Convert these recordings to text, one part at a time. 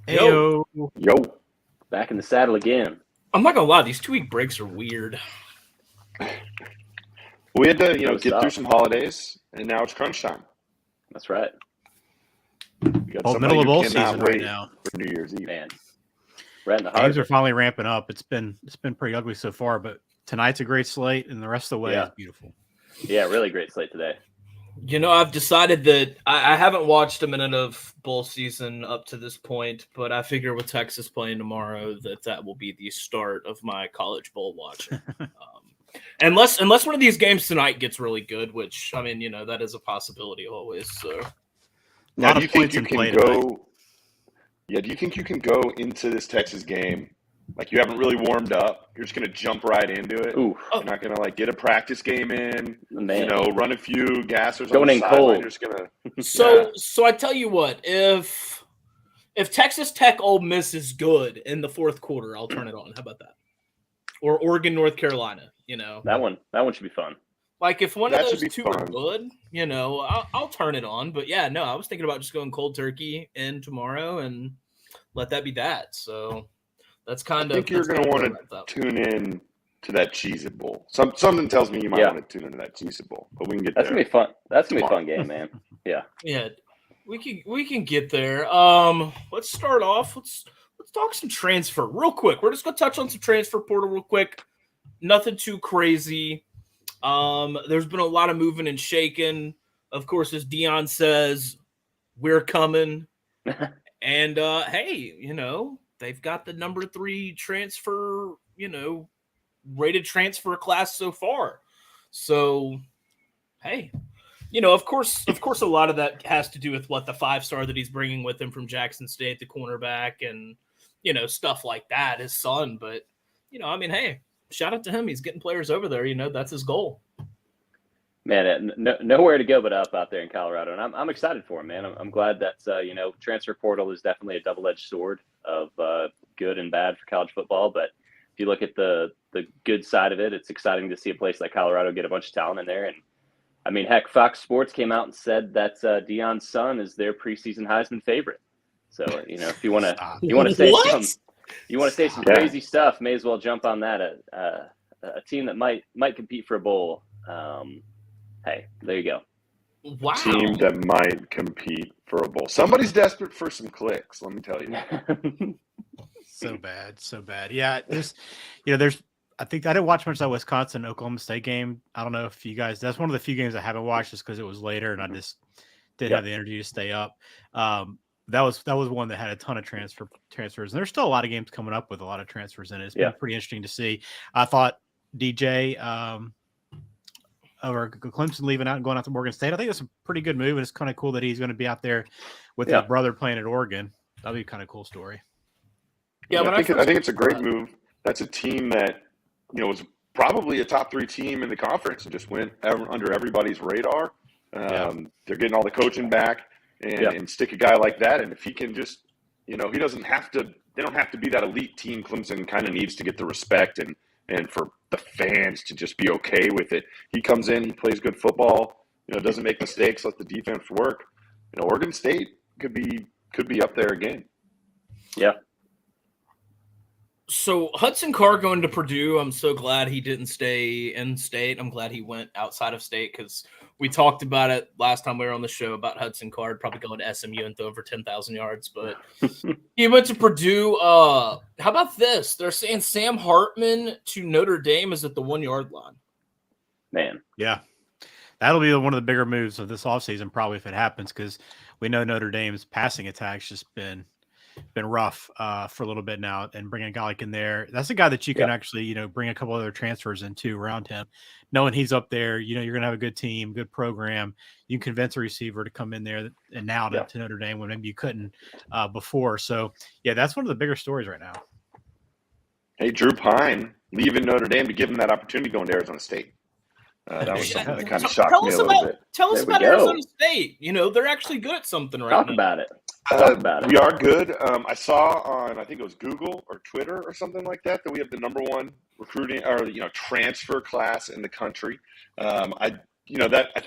Yo. Yo, back in the saddle again. I'm not gonna lie, these 2-week breaks are weird. We had to, What's get up? through some holidays, and now it's crunch time. That's right, We got Well, somebody middle of who bowl cannot season right wait now. for New Year's Eve. man. Right in the heart. Games of are it. finally ramping up. It's been pretty ugly so far, but tonight's a great slate, and the rest of the way Yeah. is beautiful. Yeah, really great slate today. I've decided that I haven't watched a minute of bowl season up to this point, but I figure with Texas playing tomorrow that will be the start of my college bowl watching. Unless one of these games tonight gets really good, which I mean, that is a possibility always. So Now, lot do of you think points you in can play go? tonight. Yeah, do you think you can go into this Texas game like you haven't really warmed up? You're just gonna jump right into it. Ooh, You're not gonna get a practice game in. man. Run a few gassers Going on the in sideline. cold. You're just gonna. So I tell you what, if Texas Tech Ole Miss is good in the fourth quarter, I'll turn it on. How about that? Or Oregon North Carolina, That one should be fun. Like if one That of should those be two fun. are good, I'll turn it on. But yeah, no, I was thinking about just going cold turkey in tomorrow and let that be that. So that's kind I of. think you're gonna want to tune in to that Cheez-It Bowl. Something tells me you might Yeah. want to tune into that Cheez-It Bowl, but we can get That's there. gonna be fun. That's gonna be a Tomorrow. fun game, man. Yeah. Yeah, we can get there. Let's start off. Let's talk some transfer real quick. We're just gonna touch on some transfer portal real quick. Nothing too crazy. There's been a lot of moving and shaking. Of course, as Dion says, we're coming. And hey, they've got the number 3 transfer, rated transfer class so far. So, hey, of course, a lot of that has to do with what the 5-star that he's bringing with him from Jackson State, the cornerback, and stuff like that, his son. But hey, shout out to him. He's getting players over there. That's his goal. Man, nowhere to go but up out there in Colorado, and I'm excited for him, man. I'm glad that transfer portal is definitely a double-edged sword of good and bad for college football. But if you look at the good side of it, it's exciting to see a place like Colorado get a bunch of talent in there. And I mean, heck, Fox Sports came out and said that Deion's son is their preseason Heisman favorite. So if you want to say some crazy stuff, may as well jump on that. A team that might compete for a bowl. Hey, there you go. Wow. Team that might compete for a bowl. Somebody's desperate for some clicks, let me tell you. So bad. Yeah, there's I think I didn't watch much of that Wisconsin Oklahoma State game. I don't know if you guys. That's one of the few games I haven't watched just because it was later and I just didn't have the energy to stay up. That was one that had a ton of transfers, and there's still a lot of games coming up with a lot of transfers in it. It's been pretty interesting to see. I thought DJ over Clemson leaving out and going out to Morgan State. I think that's a pretty good move, and it's kind of cool that he's going to be out there with his brother playing at Oregon. That'd be a kind of cool story. Yeah, I think it's a great move. That's a team that was probably a top 3 team in the conference and just went under everybody's radar. They're getting all the coaching back and stick a guy like that. And if he can just, he doesn't have to. They don't have to be that elite team. Clemson kind of needs to get the respect and for the fans to just be okay with it. He comes in, he plays good football, doesn't make mistakes, let the defense work. Oregon State could be up there again. Yeah. So Hudson Carr going to Purdue, I'm so glad he didn't stay in state. I'm glad he went outside of state because we talked about it last time we were on the show about Hudson Carr probably going to SMU and throw for 10,000 yards. But he went to Purdue. How about this? They're saying Sam Hartman to Notre Dame is at the 1-yard line. Man. Yeah. That'll be one of the bigger moves of this offseason probably if it happens because we know Notre Dame's passing attack's just been rough for a little bit now, and bringing a guy like in there, that's a guy that you can actually, bring a couple other transfers into around him, knowing he's up there, you're going to have a good team, good program. You can convince a receiver to come in there and now to Notre Dame when maybe you couldn't before. So yeah, that's one of the bigger stories right now. Hey, Drew Pine leaving Notre Dame to give him that opportunity going to Arizona State. That was something that kind of shocked me a little bit. Tell us about Arizona State. They're actually good at something right now. Talk about it. We are good. I saw on, I think it was Google or Twitter or something like that we have the number 1 recruiting or transfer class in the country. I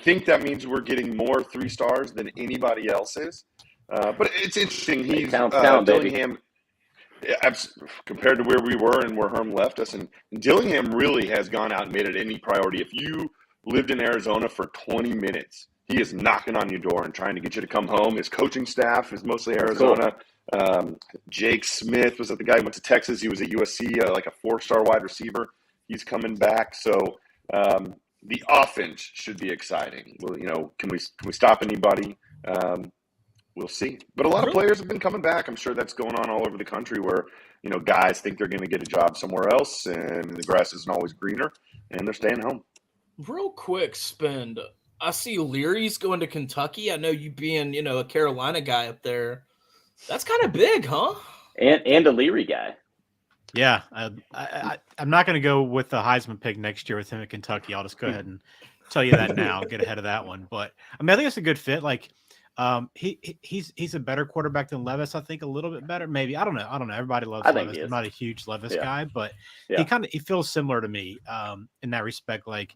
think that means we're getting more 3 stars than anybody else is. But it's interesting. He's talent, Dillingham, compared to where we were and where Herm left us, and Dillingham really has gone out and made it any priority. If you lived in Arizona for 20 minutes, he is knocking on your door and trying to get you to come home. His coaching staff is mostly Arizona. Cool. Jake Smith was the guy who went to Texas. He was at USC, like a 4-star wide receiver. He's coming back. So the offense should be exciting. Well, can we stop anybody? We'll see. But a lot of players have been coming back. I'm sure that's going on all over the country where, guys think they're going to get a job somewhere else and the grass isn't always greener and they're staying home. Real quick spend. I see Leary's going to Kentucky. I know you being, a Carolina guy up there. That's kind of big, huh? And a Leary guy. Yeah. I'm not going to go with the Heisman pick next year with him at Kentucky. I'll just go ahead and tell you that now, get ahead of that one. But I think it's a good fit. Like, he's a better quarterback than Levis. I think a little bit better, maybe. I don't know. Everybody loves Levis. I'm not a huge Levis guy, but he feels similar to me in that respect. Like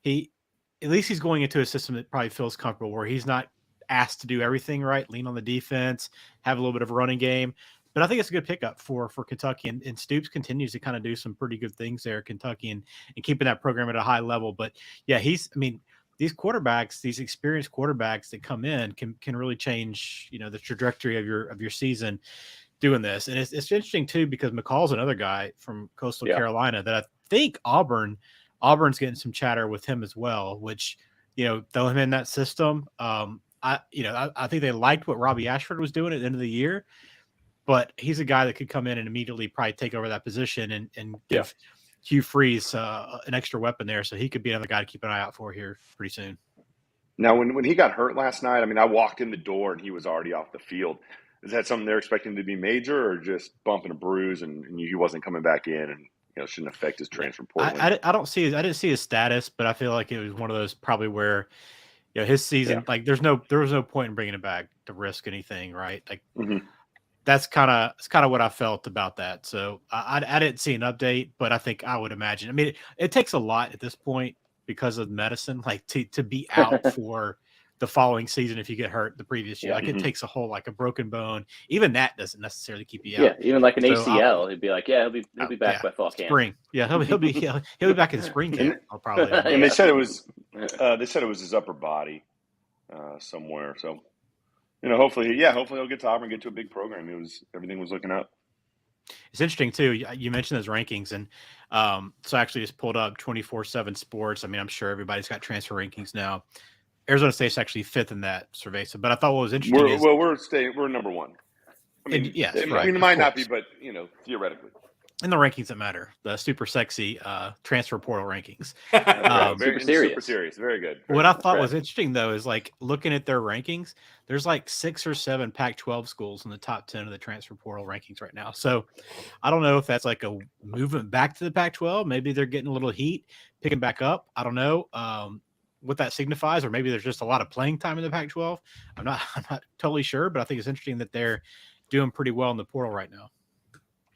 at least he's going into a system that probably feels comfortable, where he's not asked to do everything right, lean on the defense, have a little bit of a running game. But I think it's a good pickup for Kentucky, and Stoops continues to kind of do some pretty good things there at Kentucky and keeping that program at a high level. But yeah, these quarterbacks, these experienced quarterbacks that come in can really change, the trajectory of your season doing this. And it's interesting too, because McCall's another guy from Coastal Carolina that I think Auburn's getting some chatter with him as well, which, throw him in that system. I think they liked what Robbie Ashford was doing at the end of the year, but he's a guy that could come in and immediately probably take over that position and give Hugh Freeze an extra weapon there. So he could be another guy to keep an eye out for here pretty soon. Now, when he got hurt last night, I walked in the door and he was already off the field. Is that something they're expecting to be major, or just bumping a bruise and he wasn't coming back in and shouldn't affect his transfer portal? I didn't see his status, but I feel like it was one of those probably where his season, like there was no point in bringing it back to risk anything, right? Like that's kind of what I felt about that. So I didn't see an update, but I think I would imagine. It takes a lot at this point because of medicine, like to be out for the following season if you get hurt the previous year. Like it takes a whole, like a broken bone. Even that doesn't necessarily keep you out. Yeah, even like an ACL, he'd be like, he'll be back by fall camp. Spring. Yeah, he'll be back in spring camp. I'll probably. And they said it was his upper body somewhere. So hopefully he'll get to Auburn, get to a big program. Everything was looking up. It's interesting too. You mentioned those rankings, and so I actually just pulled up 24/7 Sports. I'm sure everybody's got transfer rankings now. Arizona State's actually 5th in that survey. So, but I thought what was interesting we're number 1. Yes, it might not be, but theoretically. In the rankings that matter, the super sexy transfer portal rankings. Super serious. Very good. What I thought was interesting, though, is like looking at their rankings, there's like 6 or 7 Pac-12 schools in the top 10 of the transfer portal rankings right now. So I don't know if that's like a movement back to the Pac-12. Maybe they're getting a little heat, picking back up. I don't know what that signifies, or maybe there's just a lot of playing time in the Pac-12. I'm not totally sure, but I think it's interesting that they're doing pretty well in the portal right now.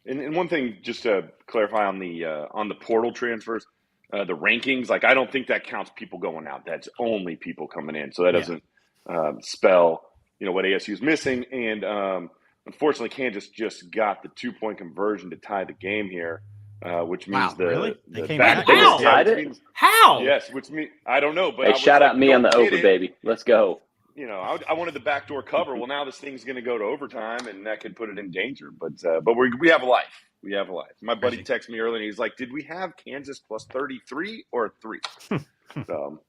And one thing, just to clarify on the portal transfers, the rankings, like I don't think that counts people going out. That's only people coming in. So that doesn't spell, what ASU is missing. And unfortunately, Kansas just got the 2-point conversion to tie the game here, which means How? Yes, which means I don't know. But shout out me on the over, baby. Let's go. I wanted the backdoor cover. Well, now this thing's going to go to overtime, and that could put it in danger. But we have a life. We have a life. My buddy texted me earlier, and he's like, "Did we have Kansas plus 33 or 3?" So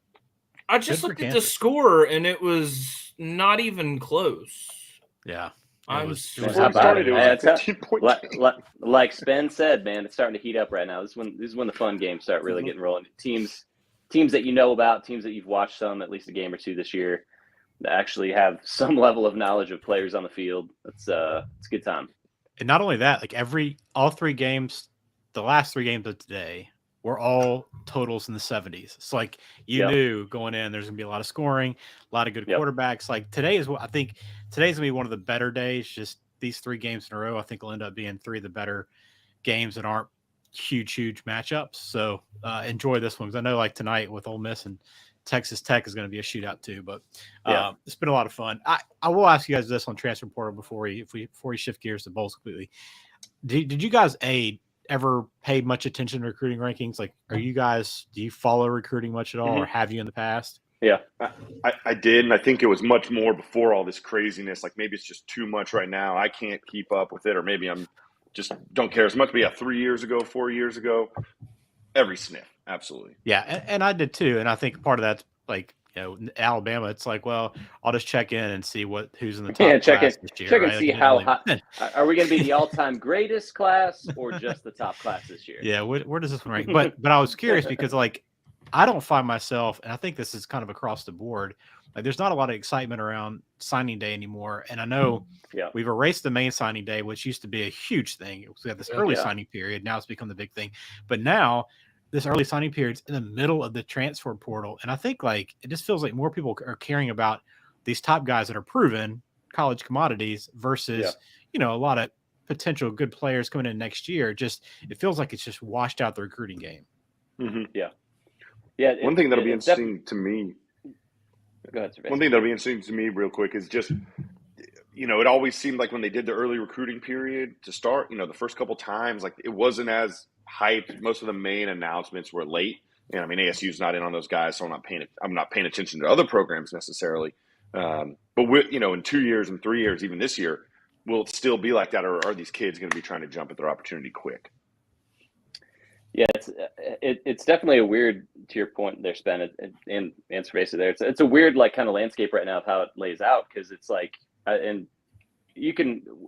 I just looked at the score, and it was not even close. Yeah. Like Spen said, man, it's starting to heat up right now. This is when the fun games start really getting rolling. Teams that you know about, teams that you've watched some, at least a game or two this year, that actually have some level of knowledge of players on the field. It's a good time. And not only that, like all 3 games, the last 3 games of today were all totals in the 70s. It's like you knew going in there's gonna be a lot of scoring, a lot of good quarterbacks. Like today's gonna be one of the better days. Just these 3 games in a row, I think will end up being 3 of the better games that aren't huge matchups. So enjoy this one, because I know like tonight with Ole Miss and Texas Tech is going to be a shootout too. But it's been a lot of fun. I will ask you guys this on transfer portal before we shift gears to bowls completely. Did you guys ever pay much attention to recruiting rankings? Like, do you follow recruiting much at all, or have you in the past? Yeah, I did, and I think it was much more before all this craziness. Like, maybe it's just too much right now. I can't keep up with it, or maybe I'm just don't care as much. But 3 years ago, 4 years ago, every sniff, absolutely. Yeah, and I did too. And I think part of that's like, Alabama. It's like, well, I'll just check in and see who's in the top class this year. Check and see how hot. Are we going to be the all-time greatest class or just the top class this year? Yeah, where does this one rank? But I was curious because like I don't find myself, and I think this is kind of across the board. Like, there's not a lot of excitement around signing day anymore. And I know we've erased the main signing day, which used to be a huge thing. We had this early signing period. Now it's become the big thing. But now this early signing period's in the middle of the transfer portal. And I think like it just feels like more people are caring about these top guys that are proven college commodities versus, a lot of potential good players coming in next year. Just it feels like it's just washed out the recruiting game. Mm-hmm. Yeah. One thing that'll be interesting to me. Go ahead, one thing that'll be interesting to me real quick is just, it always seemed like when they did the early recruiting period to start, the first couple times, like it wasn't as hyped. Most of the main announcements were late. And I mean, ASU's not in on those guys, so I'm not paying attention to other programs necessarily. But in 2 years and 3 years, even this year, will it still be like that? Or are these kids going to be trying to jump at their opportunity quick? Yeah, it's definitely a weird, to your point there, Spen, and answer basically there. It's a weird like kind of landscape right now of how it lays out, because it's like, and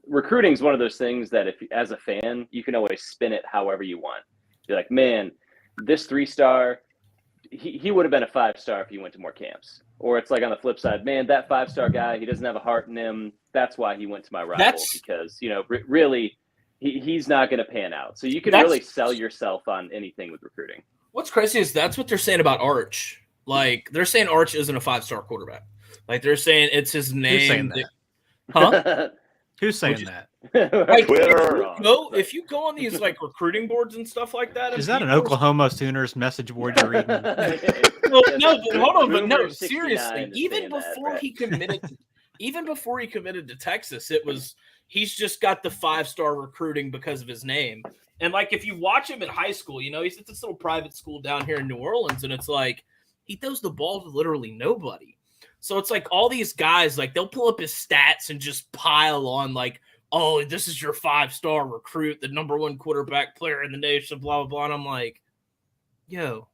recruiting is one of those things that if as a fan you can always spin it however you want. You're like, man, this 3-star, he would have been a 5-star if he went to more camps. Or it's like on the flip side, man, that 5-star guy, he doesn't have a heart in him. That's why he went to my rival, because really. He's not going to pan out. So you can really sell yourself on anything with recruiting. What's crazy is that's what they're saying about Arch. Like, they're saying Arch isn't a 5-star quarterback. Like, they're saying it's his name. Who's saying that? Huh? Who's saying that? Like, if you go on these like recruiting boards and stuff like that, is that an Oklahoma Sooners message board you're reading? Well, no, but hold on, but no, seriously. Even before he committed to Texas, he's just got the 5-star recruiting because of his name. And like, if you watch him in high school, he's at this little private school down here in New Orleans, and it's like he throws the ball to literally nobody. So it's like all these guys, like they'll pull up his stats and just pile on like, oh, this is your 5-star recruit, the number 1 quarterback player in the nation, blah, blah, blah. And I'm like, yo,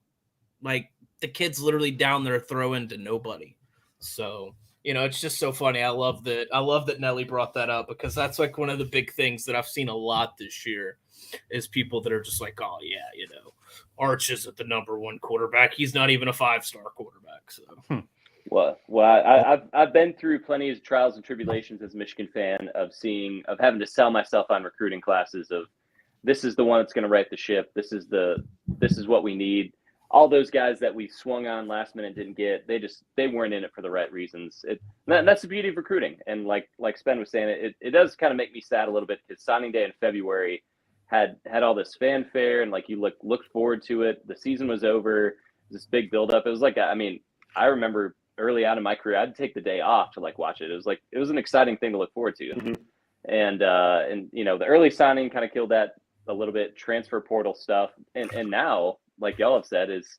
like the kid's literally down there throwing to nobody. So, it's just so funny. I love that Nelly brought that up, because that's like one of the big things that I've seen a lot this year is people that are just like, oh yeah, Arch isn't the number 1 quarterback. He's not even a 5-star quarterback. So, Well, I've been through plenty of trials and tribulations as a Michigan fan of having to sell myself on recruiting classes of this is the one that's going to right the ship. This is what we need. All those guys that we swung on last minute didn't get, they weren't in it for the right reasons. That's the beauty of recruiting. And like Spen was saying, it does kind of make me sad a little bit, because signing day in February had all this fanfare, and like you looked forward to it. The season was over, this big buildup. It was like, I remember early on in my career, I'd take the day off to like watch it. It was an exciting thing to look forward to. Mm-hmm. And the early signing kind of killed that a little bit, transfer portal stuff. And now, like y'all have said, is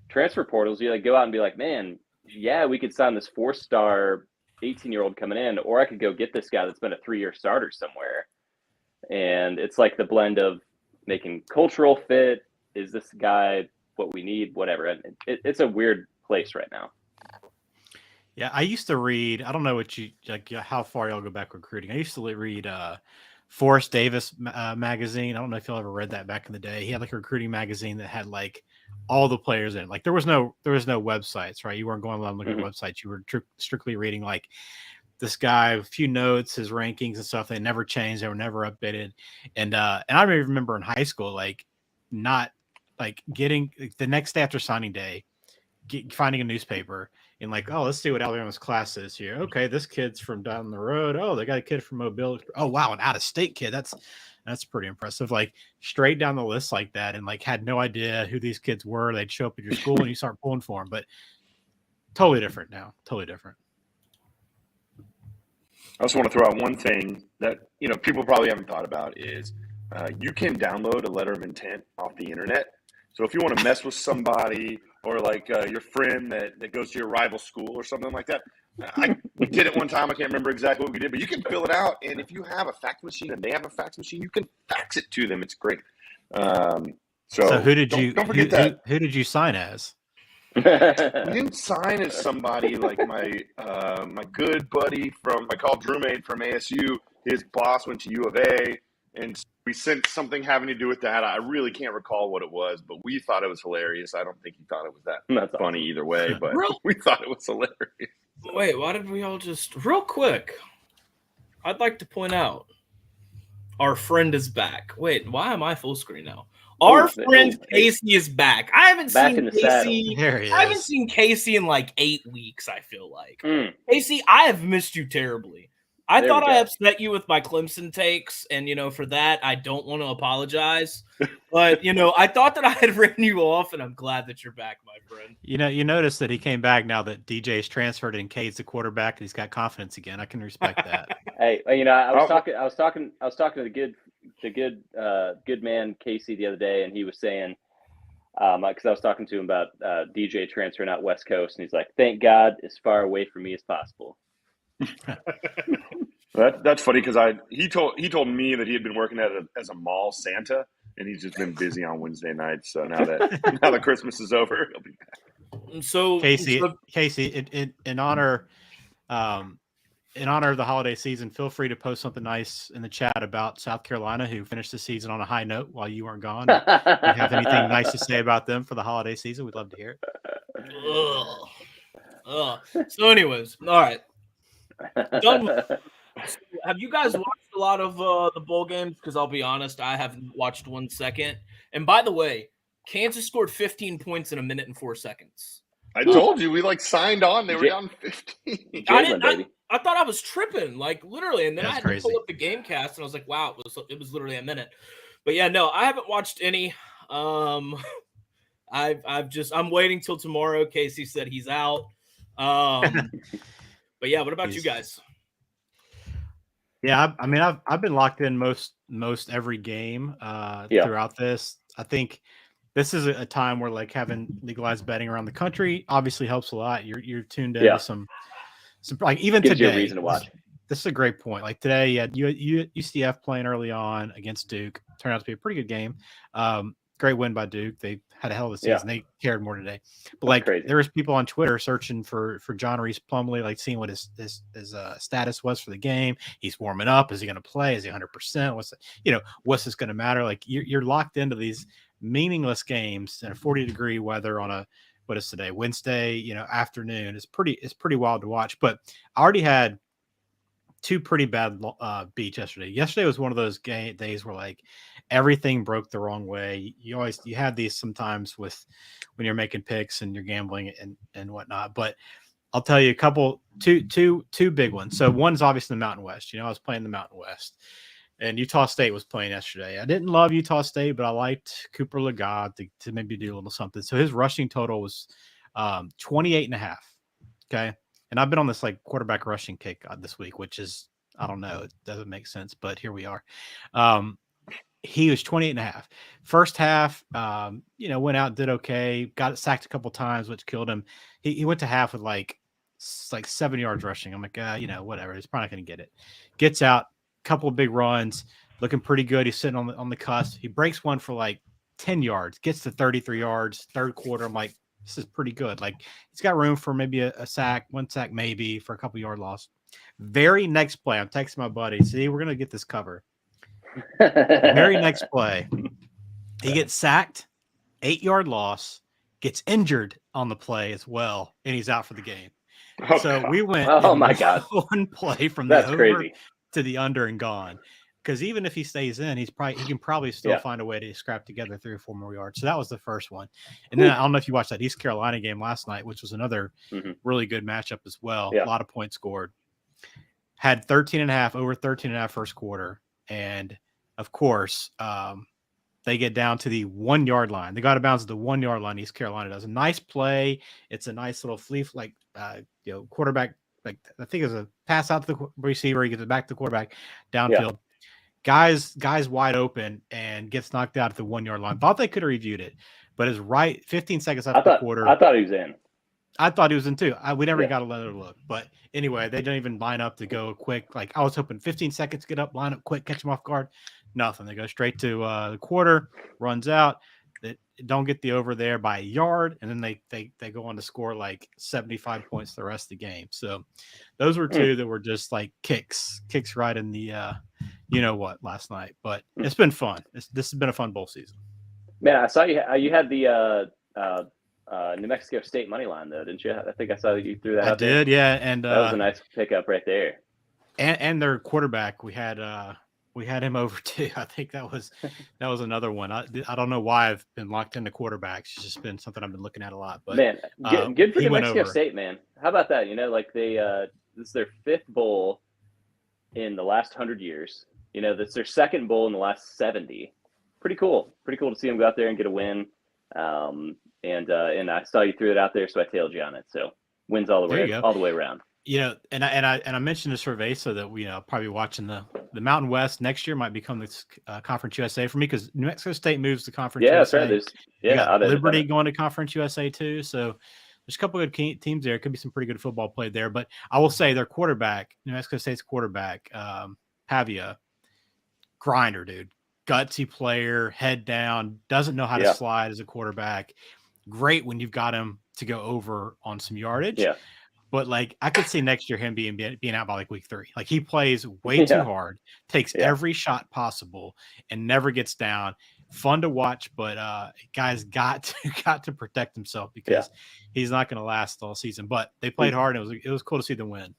transfer portals. You like go out and be like, man, yeah, we could sign this 4-star 18-year-old coming in, or I could go get this guy that's been a 3-year starter somewhere. And it's like the blend of making cultural fit. Is this guy what we need? Whatever. And it's a weird place right now. Yeah, I used to read. I don't know how far y'all go back recruiting. I used to read Forrest Davis magazine. I don't know if y'all ever read that back in the day. He had like a recruiting magazine that had like all the players in it. Like there was no websites, right? You weren't going online looking at websites. You were strictly reading like this guy, a few notes, his rankings and stuff. They never changed. They were never updated. And I remember in high school, like not like getting the next day after signing day, finding a newspaper and like, oh, let's see what Alabama's class is here. Okay, this kid's from down the road. Oh, they got a kid from Mobile. Oh, wow, an out-of-state kid. That's pretty impressive. Like straight down the list like that, and like had no idea who these kids were. They'd show up at your school and you start pulling for them. But totally different now. Totally different. I also want to throw out one thing that people probably haven't thought about is you can download a letter of intent off the internet. So if you want to mess with somebody or like your friend that goes to your rival school or something like that, we did it one time. I can't remember exactly what we did, but you can fill it out. And if you have a fax machine and they have a fax machine, you can fax it to them. It's great. So who did don't forget that. Who did you sign as? We didn't sign as somebody like my good buddy from my college roommate from ASU. His boss went to U of A, and we sent something having to do with that. I really can't recall what it was, but we thought it was hilarious. I don't think he thought it was that funny either way, but we thought it was hilarious. Wait, why did we all just real quick? I'd like to point out our friend is back. Wait, why am I full screen now? Our friend Casey is back. I haven't seen Casey. I haven't seen Casey in like 8 weeks, I feel like. Casey, I have missed you terribly. I thought I upset you with my Clemson takes, and for that I don't want to apologize. But I thought that I had written you off, and I'm glad that you're back, my friend. You notice that he came back now that DJ's transferred and Cade's the quarterback, and he's got confidence again. I can respect that. Hey, I was talking to the good man Casey the other day, and he was saying, because I was talking to him about DJ transferring out West Coast, and he's like, "Thank God, as far away from me as possible." That's funny because he told me that he had been working as a mall Santa, and he's just been busy on Wednesday nights. So now that Christmas is over, he'll be back. So Casey, in honor of the holiday season, feel free to post something nice in the chat about South Carolina, who finished the season on a high note while you weren't gone. If you have anything nice to say about them for the holiday season, we'd love to hear it. So, anyways, all right. Have you guys watched a lot of the bowl games? Because I'll be honest, I haven't watched 1 second. And by the way, Kansas scored 15 points in 1 minute and 4 seconds. I told you, we signed on. They were down 15. I thought I was tripping, like literally. And then I had to pull up the game cast, and I was like, wow, it was literally a minute. But yeah, no, I haven't watched any. I'm waiting till tomorrow. Casey said he's out. But yeah, what about you guys? Yeah, I mean, I've been locked in most every game throughout this. I think this is a time where like having legalized betting around the country obviously helps a lot. You're tuned in to some like even gives today. You a reason to watch. This is a great point. Like today, you had UCF playing early on against Duke. Turned out to be a pretty good game. Great win by Duke. They had a hell of a season. They cared more today. But like there was people on Twitter searching for John Reese Plumlee, like seeing what his status was for the game. He's warming up. Is he going to play? Is he 100%? What's this going to matter? Like you're locked into these meaningless games in a 40-degree weather on what is today, Wednesday, afternoon. It's pretty wild to watch. But I already had 2 pretty bad beats yesterday. Yesterday was one of those days where like everything broke the wrong way. You have these sometimes with when you're making picks and you're gambling and whatnot. But I'll tell you two big ones. So one's obviously the Mountain West. I was playing the Mountain West, and Utah State was playing yesterday. I didn't love Utah State, but I liked Cooper Legas to maybe do a little something. So his rushing total was 28.5. Okay. And I've been on this like quarterback rushing kick this week, which is, I don't know, it doesn't make sense, but here we are. He was 28.5. First half, went out, did okay, got sacked a couple times, which killed him. He went to half with like 7 yards rushing. I'm like, whatever. He's probably not going to get it. Gets out, couple of big runs, looking pretty good. He's sitting on the cusp. He breaks one for like 10 yards, gets to 33 yards, third quarter. I'm like, this is pretty good. Like he's got room for maybe a sack, 1 sack, maybe for a couple yard loss. Very next play, I'm texting my buddy. See, we're going to get this cover. Very next play, he gets sacked, 8-yard loss, gets injured on the play as well, and he's out for the game. So we went my God. One play from the over to the under and gone. Because even if he stays in, he can probably still find a way to scrap together 3 or 4 more yards. So that was the first one. And then I don't know if you watched that East Carolina game last night, which was another really good matchup as well. A lot of points scored. Had 13.5, over 13.5 first quarter. And of course, They get down to the 1 yard line. They got out of bounds at the 1 yard line. East Carolina does a nice play. It's a nice little quarterback. Like I think it's a pass out to the receiver. He gets it back to the quarterback downfield. Yeah. Guys wide open and gets knocked out at the 1 yard line. Thought they could have reviewed it, but it's right 15 seconds after the quarter. I thought he was in. I thought he was in too. We never got another look. But anyway, they don't even line up to go quick. Like I was hoping 15 seconds to get up, line up quick, catch them off guard. Nothing. They go straight to the quarter, runs out. They don't get the over there by a yard, and then they go on to score like 75 points the rest of the game. So those were two that were just like kicks right in the last night. But it's been fun. This has been a fun bowl season. Man, I saw you had the New Mexico State money line though, didn't you? I think I saw that you threw that out there. I did, yeah, and that was a nice pickup right there. And their quarterback, we had him over too. I think that was another one. I don't know why I've been locked into quarterbacks. It's just been something I've been looking at a lot. But man, good for New Mexico State, man. How about that? Like they this is their 5th bowl in the last 100 years. That's their 2nd bowl in the last 70. Pretty cool to see them go out there and get a win. And I saw you threw it out there, so I tailed you on it. So wins all the way around. And I mentioned this survey so that we probably watching the Mountain West next year might become this Conference USA for me because New Mexico State moves to Conference USA. That's right. Liberty going to Conference USA too. So there's a couple of good teams there. Could be some pretty good football played there. But I will say their quarterback, New Mexico State's quarterback, Pavia, grinder, dude. Gutsy player, head down, doesn't know how to slide as a quarterback. Great when you've got him to go over on some yardage. Yeah. But like I could see next year him being out by like week 3. Like he plays way too hard, takes every shot possible, and never gets down. Fun to watch, but guys got to protect himself because he's not going to last all season. But they played hard, and it was cool to see them win.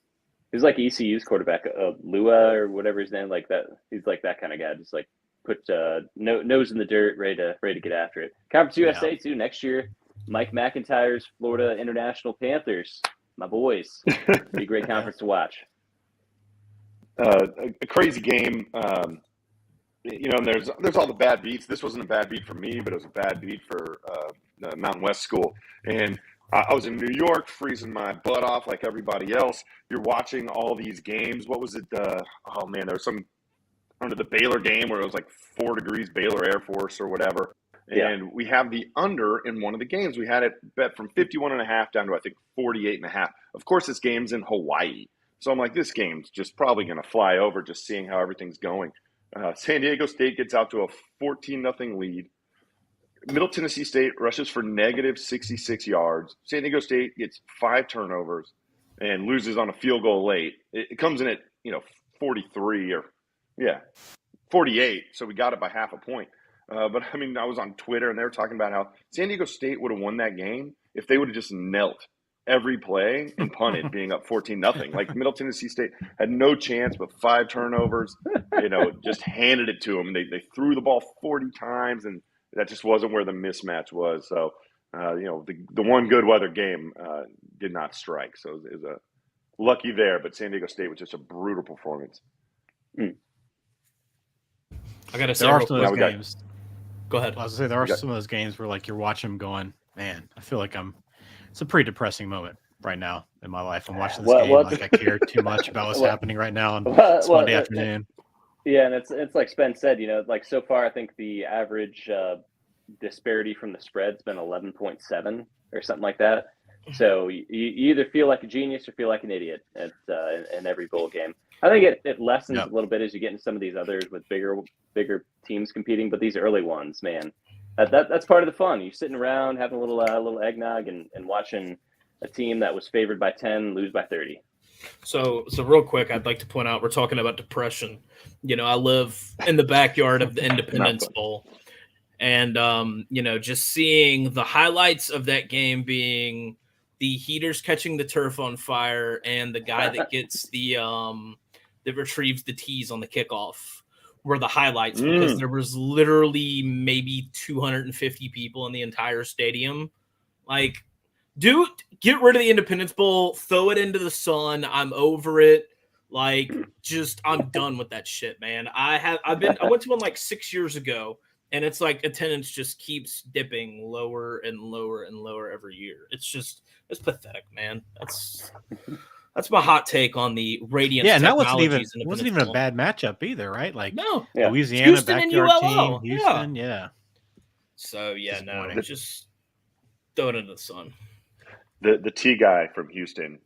He's like ECU's quarterback, Lua or whatever his name, like that. He's like that kind of guy, just like put nose in the dirt, ready to get after it. Conference USA too next year. Mike McIntyre's Florida International Panthers, my boys. Be a great conference to watch. A crazy game. And there's all the bad beats. This wasn't a bad beat for me, but it was a bad beat for the Mountain West school. And I was in New York, freezing my butt off like everybody else. You're watching all these games. What was it? There was some under the Baylor game where it was like 4 degrees, Baylor Air Force or whatever. And we have the under in one of the games. We had it bet from 51.5 down to, I think, 48.5. Of course, this game's in Hawaii. So I'm like, this game's just probably going to fly over, just seeing how everything's going. San Diego State gets out to a 14-0 lead. Middle Tennessee State rushes for negative 66 yards. San Diego State gets 5 turnovers and loses on a field goal late. It comes in at, 43 or, 48. So we got it by half a point. But, I mean, I was on Twitter, and they were talking about how San Diego State would have won that game if they would have just knelt every play and punted, being up 14-0. Like, Middle Tennessee State had no chance but 5 turnovers, just handed it to them. They threw the ball 40 times, and that just wasn't where the mismatch was. So, the one good weather game did not strike. So it was a lucky there, but San Diego State was just a brutal performance. I got to say, there are some of those games. Go ahead. I was going to say, there are some of those games where, like, you're watching them going, man, I feel like it's a pretty depressing moment right now in my life. I'm watching this game like I care too much about what's happening right now on Monday afternoon. Yeah, and it's like Spence said, like so far I think the average disparity from the spread's been 11.7 or something like that. So you either feel like a genius or feel like an idiot in every bowl game. I think it lessens a little bit as you get into some of these others with bigger teams competing, but these early ones, man, that's part of the fun. You're sitting around having a little eggnog and watching a team that was favored by 10 lose by 30. So real quick, I'd like to point out we're talking about depression. I live in the backyard of the Independence Bowl, and just seeing the highlights of that game being the heaters catching the turf on fire and the guy that gets that retrieves the tees on the kickoff were the highlights because there was literally maybe 250 people in the entire stadium. Like, dude, get rid of the Independence Bowl, throw it into the sun. I'm over it. Like, I'm done with that shit, man. I went to one like 6 years ago. and it's like attendance just keeps dipping lower and lower and lower every year. It's pathetic, man. That's my hot take on the Radiance. Yeah, and that wasn't Technologies even a bad matchup either, right? Like no, Louisiana Houston and backyard ULL. team, Houston, yeah. So yeah, no, Disappointing. just throw it into the sun. The T guy from Houston,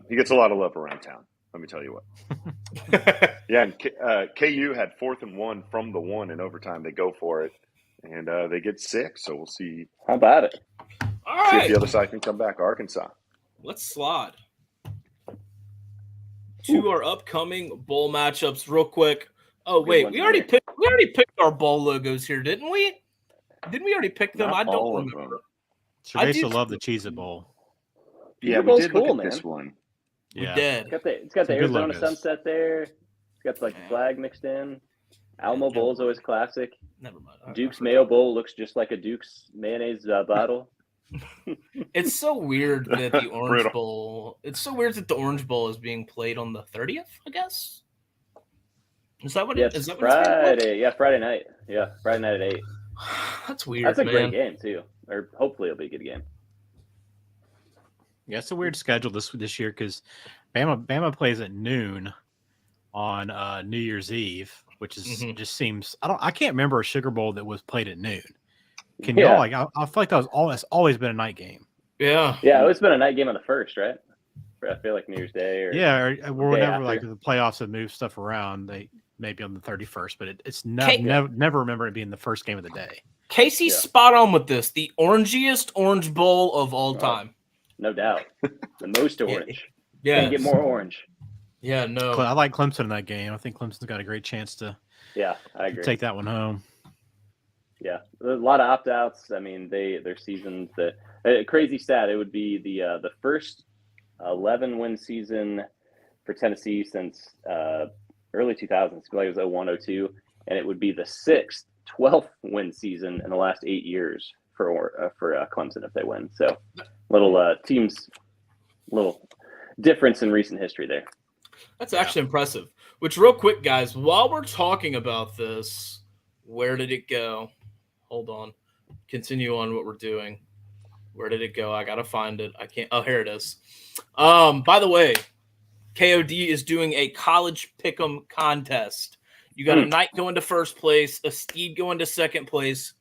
he gets a lot of love around town. Let me tell you what. Yeah, and KU had 4th and 1 from the 1 in overtime. They go for it, and they get 6. So we'll see. How about it? All See right, if the other side can come back. Arkansas. let's slide to our upcoming bowl matchups real quick. Oh wait, we already picked our bowl logos here, didn't we? Didn't we already pick them? Not I don't all of remember. Cerveza love the Cheez-It Bowl. Yeah, we Bowl's did cool, look at man. this one. We Yeah. did. It's got the good Arizona logos. sunset there. It's got like the flag mixed in. Alamo Bowl is always classic. Never mind. Duke's Mayo Bowl looks just like a Duke's mayonnaise bottle. It's so weird that the Orange Brutal. Bowl. It's so weird that the Orange Bowl is being played on the 30th. I guess. Is that what Yeah, it is? it's That what it's being played? Friday. Yeah, Friday night. Yeah, Friday night at 8. That's weird. That's a man. great game too. Or hopefully it'll be a good game. Yeah, it's a weird schedule this year because Bama plays at noon on New Year's Eve, which is just seems I can't remember a Sugar Bowl that was played at noon. Can y'all like I feel like that's always been a night game. Yeah. Yeah, it's been a night game on the 1st, right? I feel like New Year's Day or or whenever after. like the playoffs have moved stuff around, they maybe on the 31st, but it's never remember it being the first game of the day. Casey's spot on with this. The orangiest Orange Bowl of all time. No doubt. The most orange. Yeah. Can't get more orange. Yeah, no. I like Clemson in that game. I think Clemson's got a great chance to Yeah, I agree. take that one home. Yeah, there's a lot of opt-outs. I mean, their seasons. The crazy stat. It would be the first 11-win season for Tennessee since early 2000s. I feel like it was 01, 02, and it would be the 6th 12th win season in the last 8 years for Clemson if they win. So little difference in recent history there. That's actually impressive. Which, real quick, guys, while we're talking about this, where did it go? Hold on. Continue on what we're doing. Where did it go? I gotta find it. I can't. Oh, here it is. By the way, KOD is doing a college pick'em contest. You got a Knight going to first place, a Steed going to second place,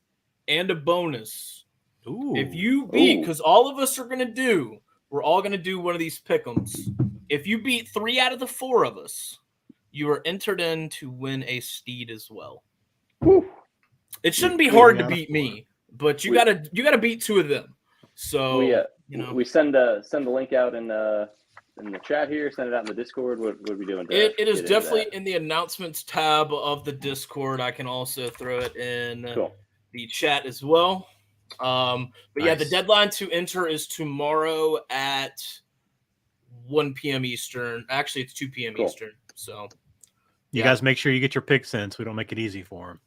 and a bonus. Ooh. If you beat, because all of us are gonna do, we're all gonna do one of these pick'ems. If you beat 3 out of the 4 of us, you are entered in to win a Steed as well. Woo. It shouldn't be hard to beat me, but you gotta beat 2 of them. So we send the link out in the chat here. Send it out in the Discord. What are we doing? It is definitely in the announcements tab of the Discord. I can also throw it in the chat as well. But yeah, the deadline to enter is tomorrow at 1 p.m. Eastern. Actually, it's 2 p.m. Eastern. So you guys make sure you get your picks in so we don't make it easy for them.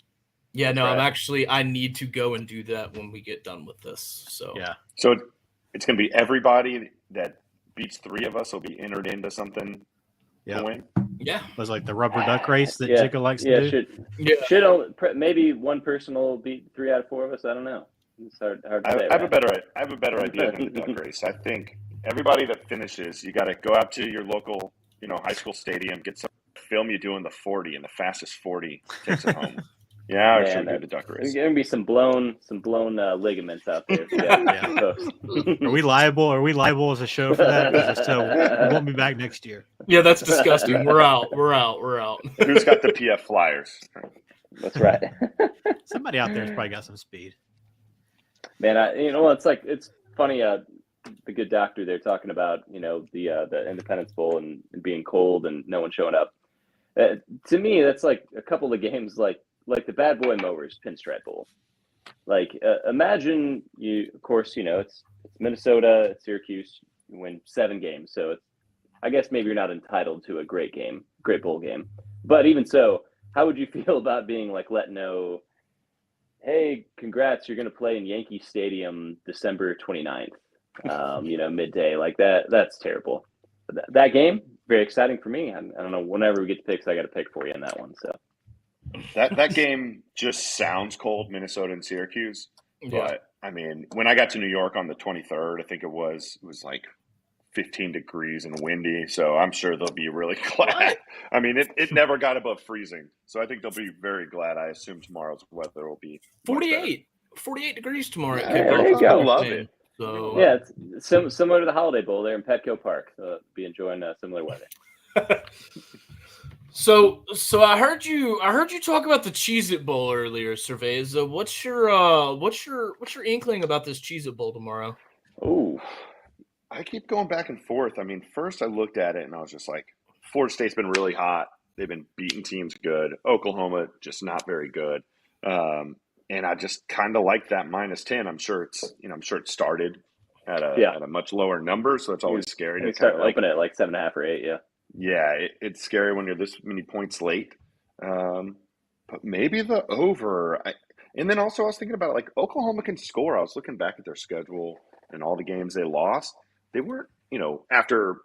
Yeah, no, I need to go and do that when we get done with this. So So it's going to be everybody that beats 3 of us will be entered into something to win. Yeah. It was like the rubber duck race that Jigga likes to do. Should maybe one person will beat 3 out of 4 of us. I don't know. It's hard to say. I have a better idea than the duck race. I think everybody that finishes, you got to go out to your local, high school stadium, get some film you doing the 40, and the fastest 40 takes it home. Yeah, or should we do the duck race? There's gonna be some blown ligaments out there. Are we liable? Are we liable as a show for that? We won't be back next year. Yeah, that's disgusting. We're out. Who's got the PF Flyers? That's right. Somebody out there's probably got some speed. Man, it's funny. The good doctor there talking about the Independence Bowl and being cold and no one showing up. To me, that's like a couple of games like the Bad Boy Mowers Pinstripe Bowl. Like, imagine of course, it's Minnesota, it's Syracuse, you win 7 games. So I guess maybe you're not entitled to a great bowl game. But even so, how would you feel about being like let know, hey, congrats, you're going to play in Yankee Stadium December 29th, midday like that? That's terrible. That game, very exciting for me. I don't know, whenever we get to picks, I got to pick for you in that one. So. That game just sounds cold, Minnesota and Syracuse. Yeah. But I mean, when I got to New York on the 23rd, I think it was like 15 degrees and windy. So I'm sure they'll be really glad. I mean, it never got above freezing. So I think they'll be very glad. I assume tomorrow's weather will be 48 degrees tomorrow at Yeah, kickoff. there you go. I love it. So Yeah, it's similar to the Holiday Bowl there in Petco Park. So be enjoying similar weather. So I heard you talk about the Cheez-It Bowl earlier, Cerveza. What's your inkling about this Cheez-It Bowl tomorrow? Oh, I keep going back and forth. I mean, first I looked at it and I was just like, Florida State's been really hot. They've been beating teams good. Oklahoma just not very good. And I just kind of like that -10. I'm sure it started at a much lower number, so it's always scary to start kind of open at like 7.5 or 8. Yeah. Yeah, it's scary when you're this many points late. But maybe the over. And then also I was thinking about like Oklahoma can score. I was looking back at their schedule and all the games they lost. They weren't, after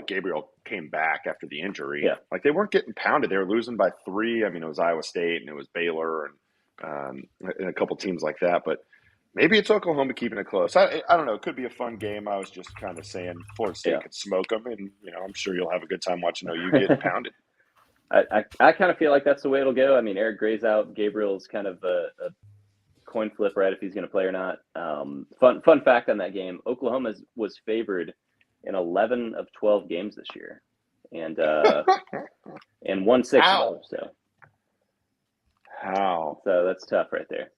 Gabriel came back after the injury, like they weren't getting pounded. They were losing by 3. I mean, it was Iowa State and it was Baylor and a couple teams like that. But maybe it's Oklahoma keeping it close. I don't know. It could be a fun game. I was just kind of saying Florida State could smoke them, and I'm sure you'll have a good time watching OU get pounded. I kind of feel like that's the way it'll go. I mean, Eric Gray's out. Gabriel's kind of a coin flip, right, if he's going to play or not. Fun fact on that game: Oklahoma was favored in 11 of 12 games this year, and won 6 of them. So how? So that's tough right there.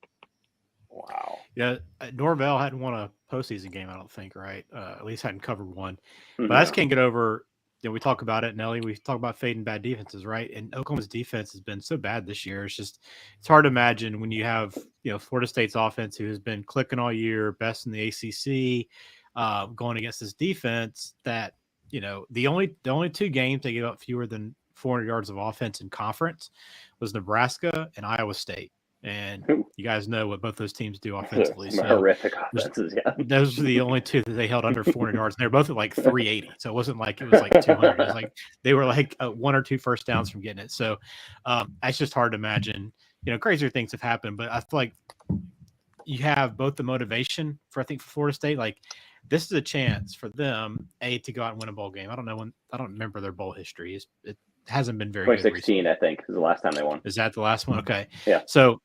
Wow. Yeah, Norvell hadn't won a postseason game, I don't think, right? At least hadn't covered one. But I just can't get over. We talk about it, Nelly. We talk about fading bad defenses, right? And Oklahoma's defense has been so bad this year. It's hard to imagine when you have Florida State's offense, who has been clicking all year, best in the ACC, going against this defense. That the only 2 games they gave up fewer than 400 yards of offense in conference was Nebraska and Iowa State. And you guys know what both those teams do offensively. Some horrific offenses, yeah. Those were the only 2 that they held under 400 yards. And they were both at like 380. So it wasn't like it was like 200. It was like they were like 1 or 2 first downs from getting it. So it's just hard to imagine. Crazier things have happened. But I feel like you have both the motivation for Florida State. Like this is a chance for them, to go out and win a bowl game. I don't remember their bowl history. It hasn't been very 2016, I think, is the last time they won. Is that the last one? Okay. Yeah. So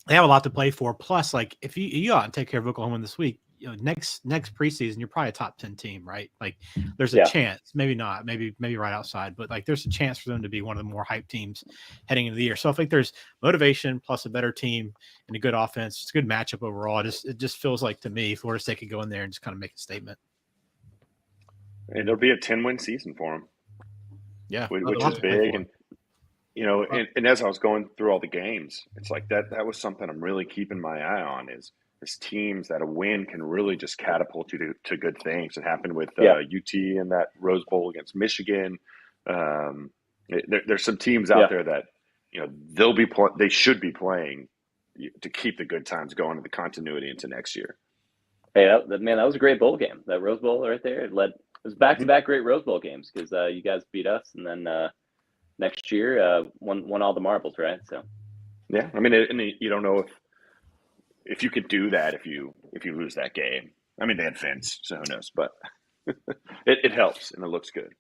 they have a lot to play for. Plus, like if you go out and take care of Oklahoma this week, next preseason, you're probably a top 10 team, right? Like there's a chance, maybe not, maybe right outside, but like there's a chance for them to be one of the more hyped teams heading into the year. So I think there's motivation plus a better team and a good offense. It's a good matchup overall. It just feels like to me, Florida State could go in there and just kind of make a statement. And it'll be a 10-win season for them. Yeah, which is big. And and as I was going through all the games, it's like that was something I'm really keeping my eye on is teams that a win can really just catapult you to good things. It happened with UT in that Rose Bowl against Michigan. There's some teams out there that they should be playing to keep the good times going and the continuity into next year. Hey, that was a great bowl game. That Rose Bowl right there. It was back-to-back great Rose Bowl games because you guys beat us, and then next year won all the marbles, right? So yeah, I mean, and you don't know if you could do that if you lose that game. I mean, they had Vince, so who knows? But it helps and it looks good.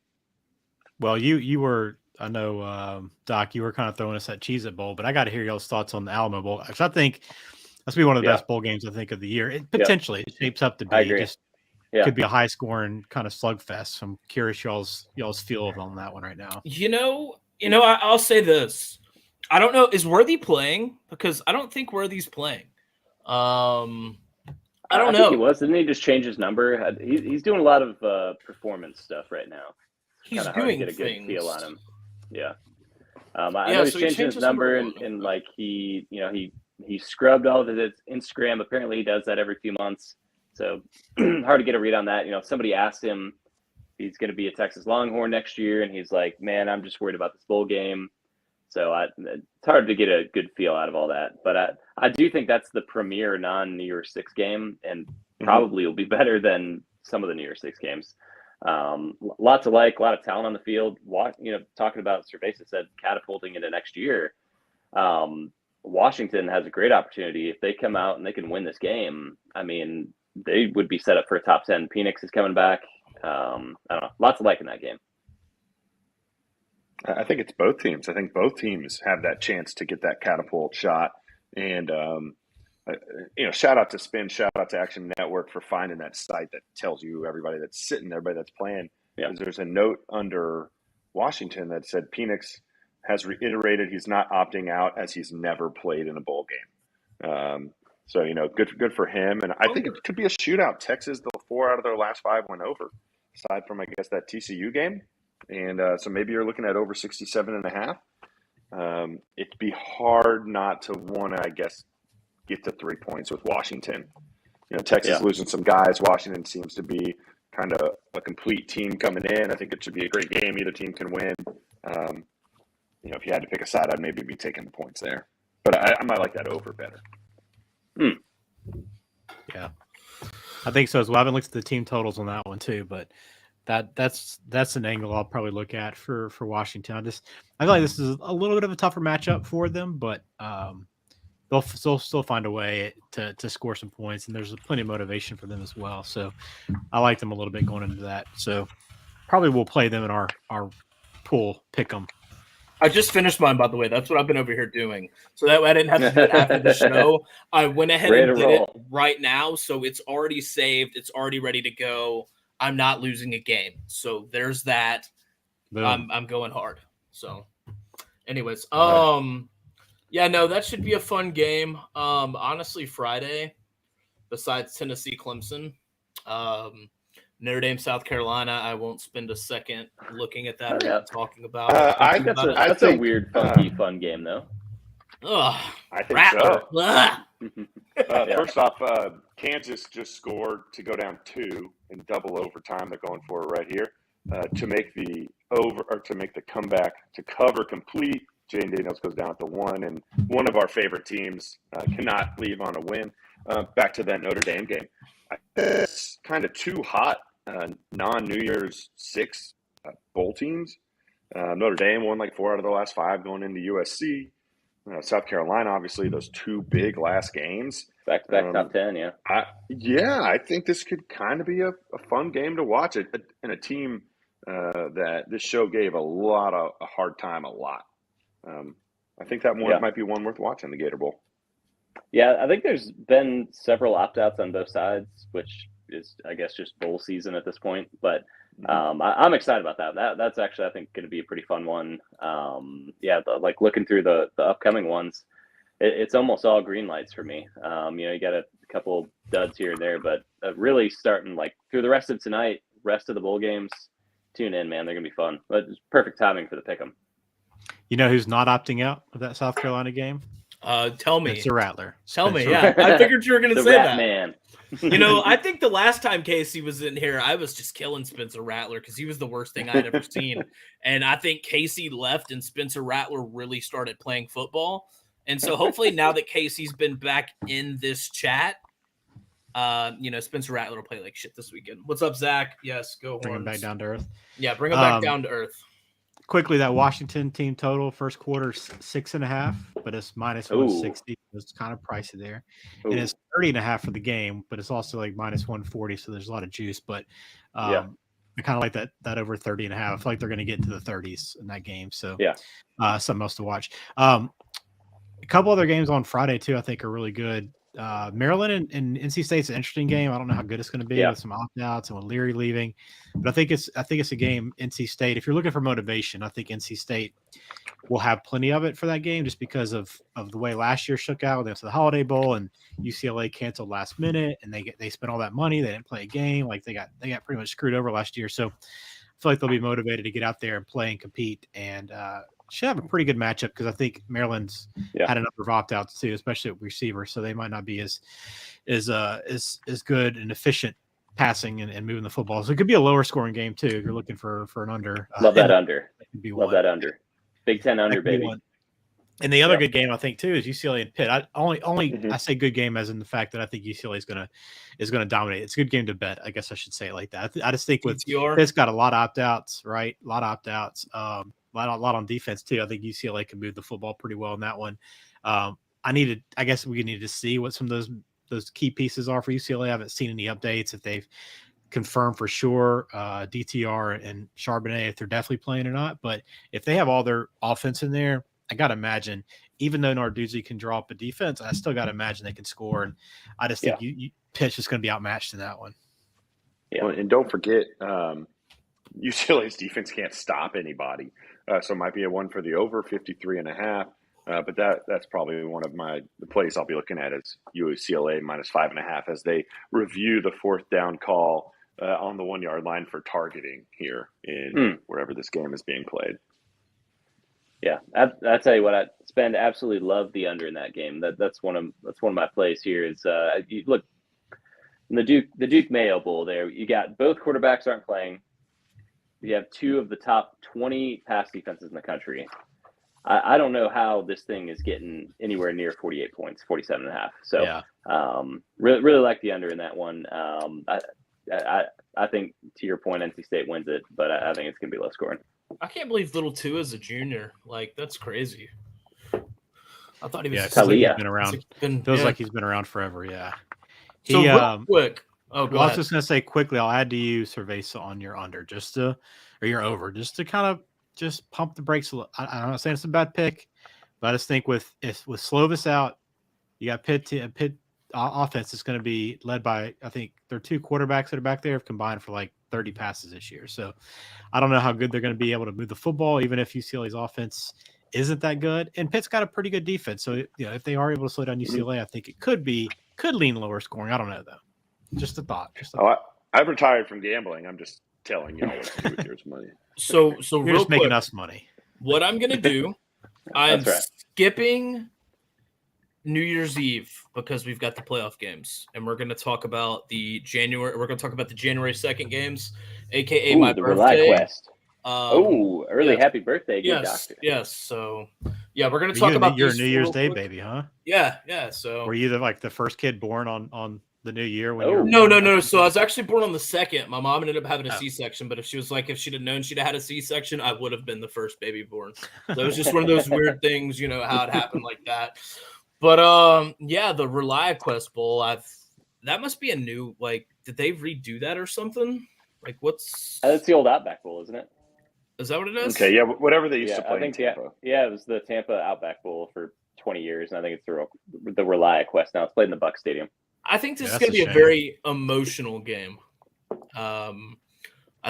Well, you were, I know, Doc, you were kind of throwing us that Cheez-It Bowl, but I got to hear y'all's thoughts on the Alamo Bowl because I think that's be one of the best bowl games I think of the year. It potentially shapes up to be. I agree. Could be a high scoring kind of slugfest. I'm curious y'all's feel on that one right now. I'll say this. I don't know. Is Worthy playing? Because I don't think Worthy's playing. I don't know. Think he was. Didn't he just change his number? He's doing a lot of performance stuff right now. He's doing hard to get a things. good feel on him. Yeah. I know he's changing his number and like he scrubbed all of his Instagram. Apparently he does that every few months. So hard to get a read on that. Somebody asked him if he's going to be a Texas Longhorn next year, and he's like, "Man, I'm just worried about this bowl game." So it's hard to get a good feel out of all that. But I do think that's the premier non-New Year's Six game, and probably will be better than some of the New Year's Six games. Lots of a lot of talent on the field. Talking about Cerveza said catapulting into next year. Washington has a great opportunity. If they come out and they can win this game, I mean, they would be set up for a top 10. Penix is coming back. I don't know. Lots of like in that game. I think it's both teams. I think both teams have that chance to get that catapult shot. And, shout out to Spin, shout out to Action Network for finding that site that tells you everybody that's sitting, everybody that's playing. Yeah. There's a note under Washington that said Penix has reiterated he's not opting out as he's never played in a bowl game. So, good for him. And I think it could be a shootout. Texas, the 4 out of their last 5 went over, aside from, I guess, that TCU game. And so maybe you're looking at over 67.5. It'd be hard not to want to, I guess, get to 3 points with Washington. Texas losing some guys. Washington seems to be kind of a complete team coming in. I think it should be a great game. Either team can win. If you had to pick a side, I'd maybe be taking the points there. But I might like that over better. Yeah, I think so as well. I haven't looked at the team totals on that one too, but that's an angle I'll probably look at for Washington. I feel like this is a little bit of a tougher matchup for them, but they'll still find a way to score some points, and there's plenty of motivation for them as well. So I like them a little bit going into that. So probably we'll play them in our pool, pick them. I just finished mine, by the way. That's what I've been over here doing. So that way I didn't have to do it after the show. I went ahead and did it right now. So it's already saved. It's already ready to go. I'm not losing a game. So there's that. I'm going hard. So anyways, yeah, no, that should be a fun game. Honestly, Friday, besides Tennessee, Clemson, Notre Dame, South Carolina, I won't spend a second looking at that or talking about it. That's a weird, funky, fun game, though. I think so. First off, Kansas just scored to go down 2 in double overtime. They're going for it right here to make the comeback to cover complete. Jane Daniels goes down to 1, and one of our favorite teams cannot leave on a win. Back to that Notre Dame game. It's kind of too hot. Non-New Year's 6 bowl teams. Notre Dame won like 4 out of the last 5 going into USC. South Carolina, obviously, those 2 big last games. Back-to-back top 10, yeah. I think this could kind of be a fun game to watch. And a team that this show gave a hard time a lot. I think that one might be one worth watching, the Gator Bowl. Yeah, I think there's been several opt-outs on both sides, which is, I guess, just bowl season at this point. But I'm excited about that. That's actually, I think, going to be a pretty fun one. Like looking through the upcoming ones, it's almost all green lights for me. You got a couple duds here and there, but really starting like through the rest of tonight, rest of the bowl games, tune in, man. They're going to be fun. But it's perfect timing for the pick'em. You know who's not opting out of that South Carolina game? Tell me. It's a Rattler. Tell me, yeah. I figured you were going to say that. Man. I think the last time Casey was in here, I was just killing Spencer Rattler because he was the worst thing I'd ever seen. And I think Casey left and Spencer Rattler really started playing football. And so hopefully now that Casey's been back in this chat, Spencer Rattler will play like shit this weekend. What's up, Zach? Yes, go Bring him back down to earth. Yeah, bring him back down to earth. Quickly, that Washington team total first quarter 6.5, but it's minus 160. It's kind of pricey there. And it's 30.5 for the game, but it's also like minus 140. So there's a lot of juice, but I kind of like that over 30.5. I feel like they're going to get into the 30s in that game. So something else to watch. A couple other games on Friday too, I think are really good. Maryland and NC State's an interesting game. I don't know how good it's going to be with some opt-outs and with Leary leaving, but I think it's a game. NC State, if you're looking for motivation, I think NC State will have plenty of it for that game just because of the way last year shook out. They went to the Holiday Bowl and UCLA canceled last minute, and they spent all that money. They didn't play a game. Like they got pretty much screwed over last year. So I feel like they'll be motivated to get out there and play and compete and should have a pretty good matchup because I think Maryland's had a number of opt-outs too, especially at receiver. So they might not be as good and efficient passing and moving the football. So it could be a lower scoring game too if you're looking for an under. Love that under. That under. Big 10 under, baby. And the other good game I think too is UCLA and Pitt. I say good game as in the fact that I think UCLA is gonna dominate. It's a good game to bet. I guess I should say it like that. I just think with Pitt's got a lot of opt-outs, right? A lot of opt-outs. lot on defense too. I think UCLA can move the football pretty well in that one. I guess we need to see what some of those key pieces are for UCLA. I haven't seen any updates if they've confirmed for sure DTR and Charbonnet if they're definitely playing or not. But if they have all their offense in there, I got to imagine, even though Narduzzi can draw up a defense, I still got to imagine they can score. And I just think Pitt's just going to be outmatched in that one. Yeah, and don't forget, UCLA's defense can't stop anybody. So it might be a one for the over 53.5. But that's probably one of the plays I'll be looking at is UCLA -5.5 as they review the fourth down call on the 1 yard line for targeting here in wherever this game is being played. Yeah, I tell you what, absolutely love the under in that game. That's one of my plays here. Is you look in the Duke Mayo Bowl there. You got both quarterbacks aren't playing. You have two of the top 20 pass defenses in the country. I don't know how this thing is getting anywhere near 48 points, 47.5. So really like the under in that one. I think, to your point, NC State wins it, but I think it's going to be low scoring. I can't believe Little Two is a junior. Like, that's crazy. I thought he was he's been around. Feels like he's been around forever. Yeah. So real quick. I was just going to say quickly, I'll add to you, Cerveza, on your under or your over, just to kind of just pump the brakes a little. I'm not saying it's a bad pick, but I just think with Slovis out, you got Pitt offense is going to be led by, I think there are two quarterbacks that are back there have combined for like 30 passes this year. So I don't know how good they're going to be able to move the football, even if UCLA's offense isn't that good. And Pitt's got a pretty good defense. So if they are able to slow down UCLA, I think it could lean lower scoring. I don't know though. Just a thought. I've retired from gambling. I'm just telling y'all what to do with your money. So you're real just making quick, us money. What I'm gonna do, I'm skipping New Year's Eve because we've got the playoff games, and we're gonna talk about the January 2nd games, aka my birthday. Quest. Early happy birthday, good doctor. Yes. So we're gonna talk about your New Year's Day baby, huh? Yeah. So were you the first kid born on the new year? No. So I was actually born on the 2nd. My mom ended up having a C-section, but if she'd have known she'd have had a C-section, I would have been the first baby born. So it was just one of those weird things, how it happened like that. But the ReliaQuest Bowl, that must be a new, did they redo that or something? Like, what's that's the old Outback Bowl, isn't it? Is that what it is? Okay, whatever they used to play in Tampa. It was the Tampa Outback Bowl for 20 years, and I think it's the ReliaQuest now. It's played in the Buck Stadium. I think this is going to be a very emotional game. I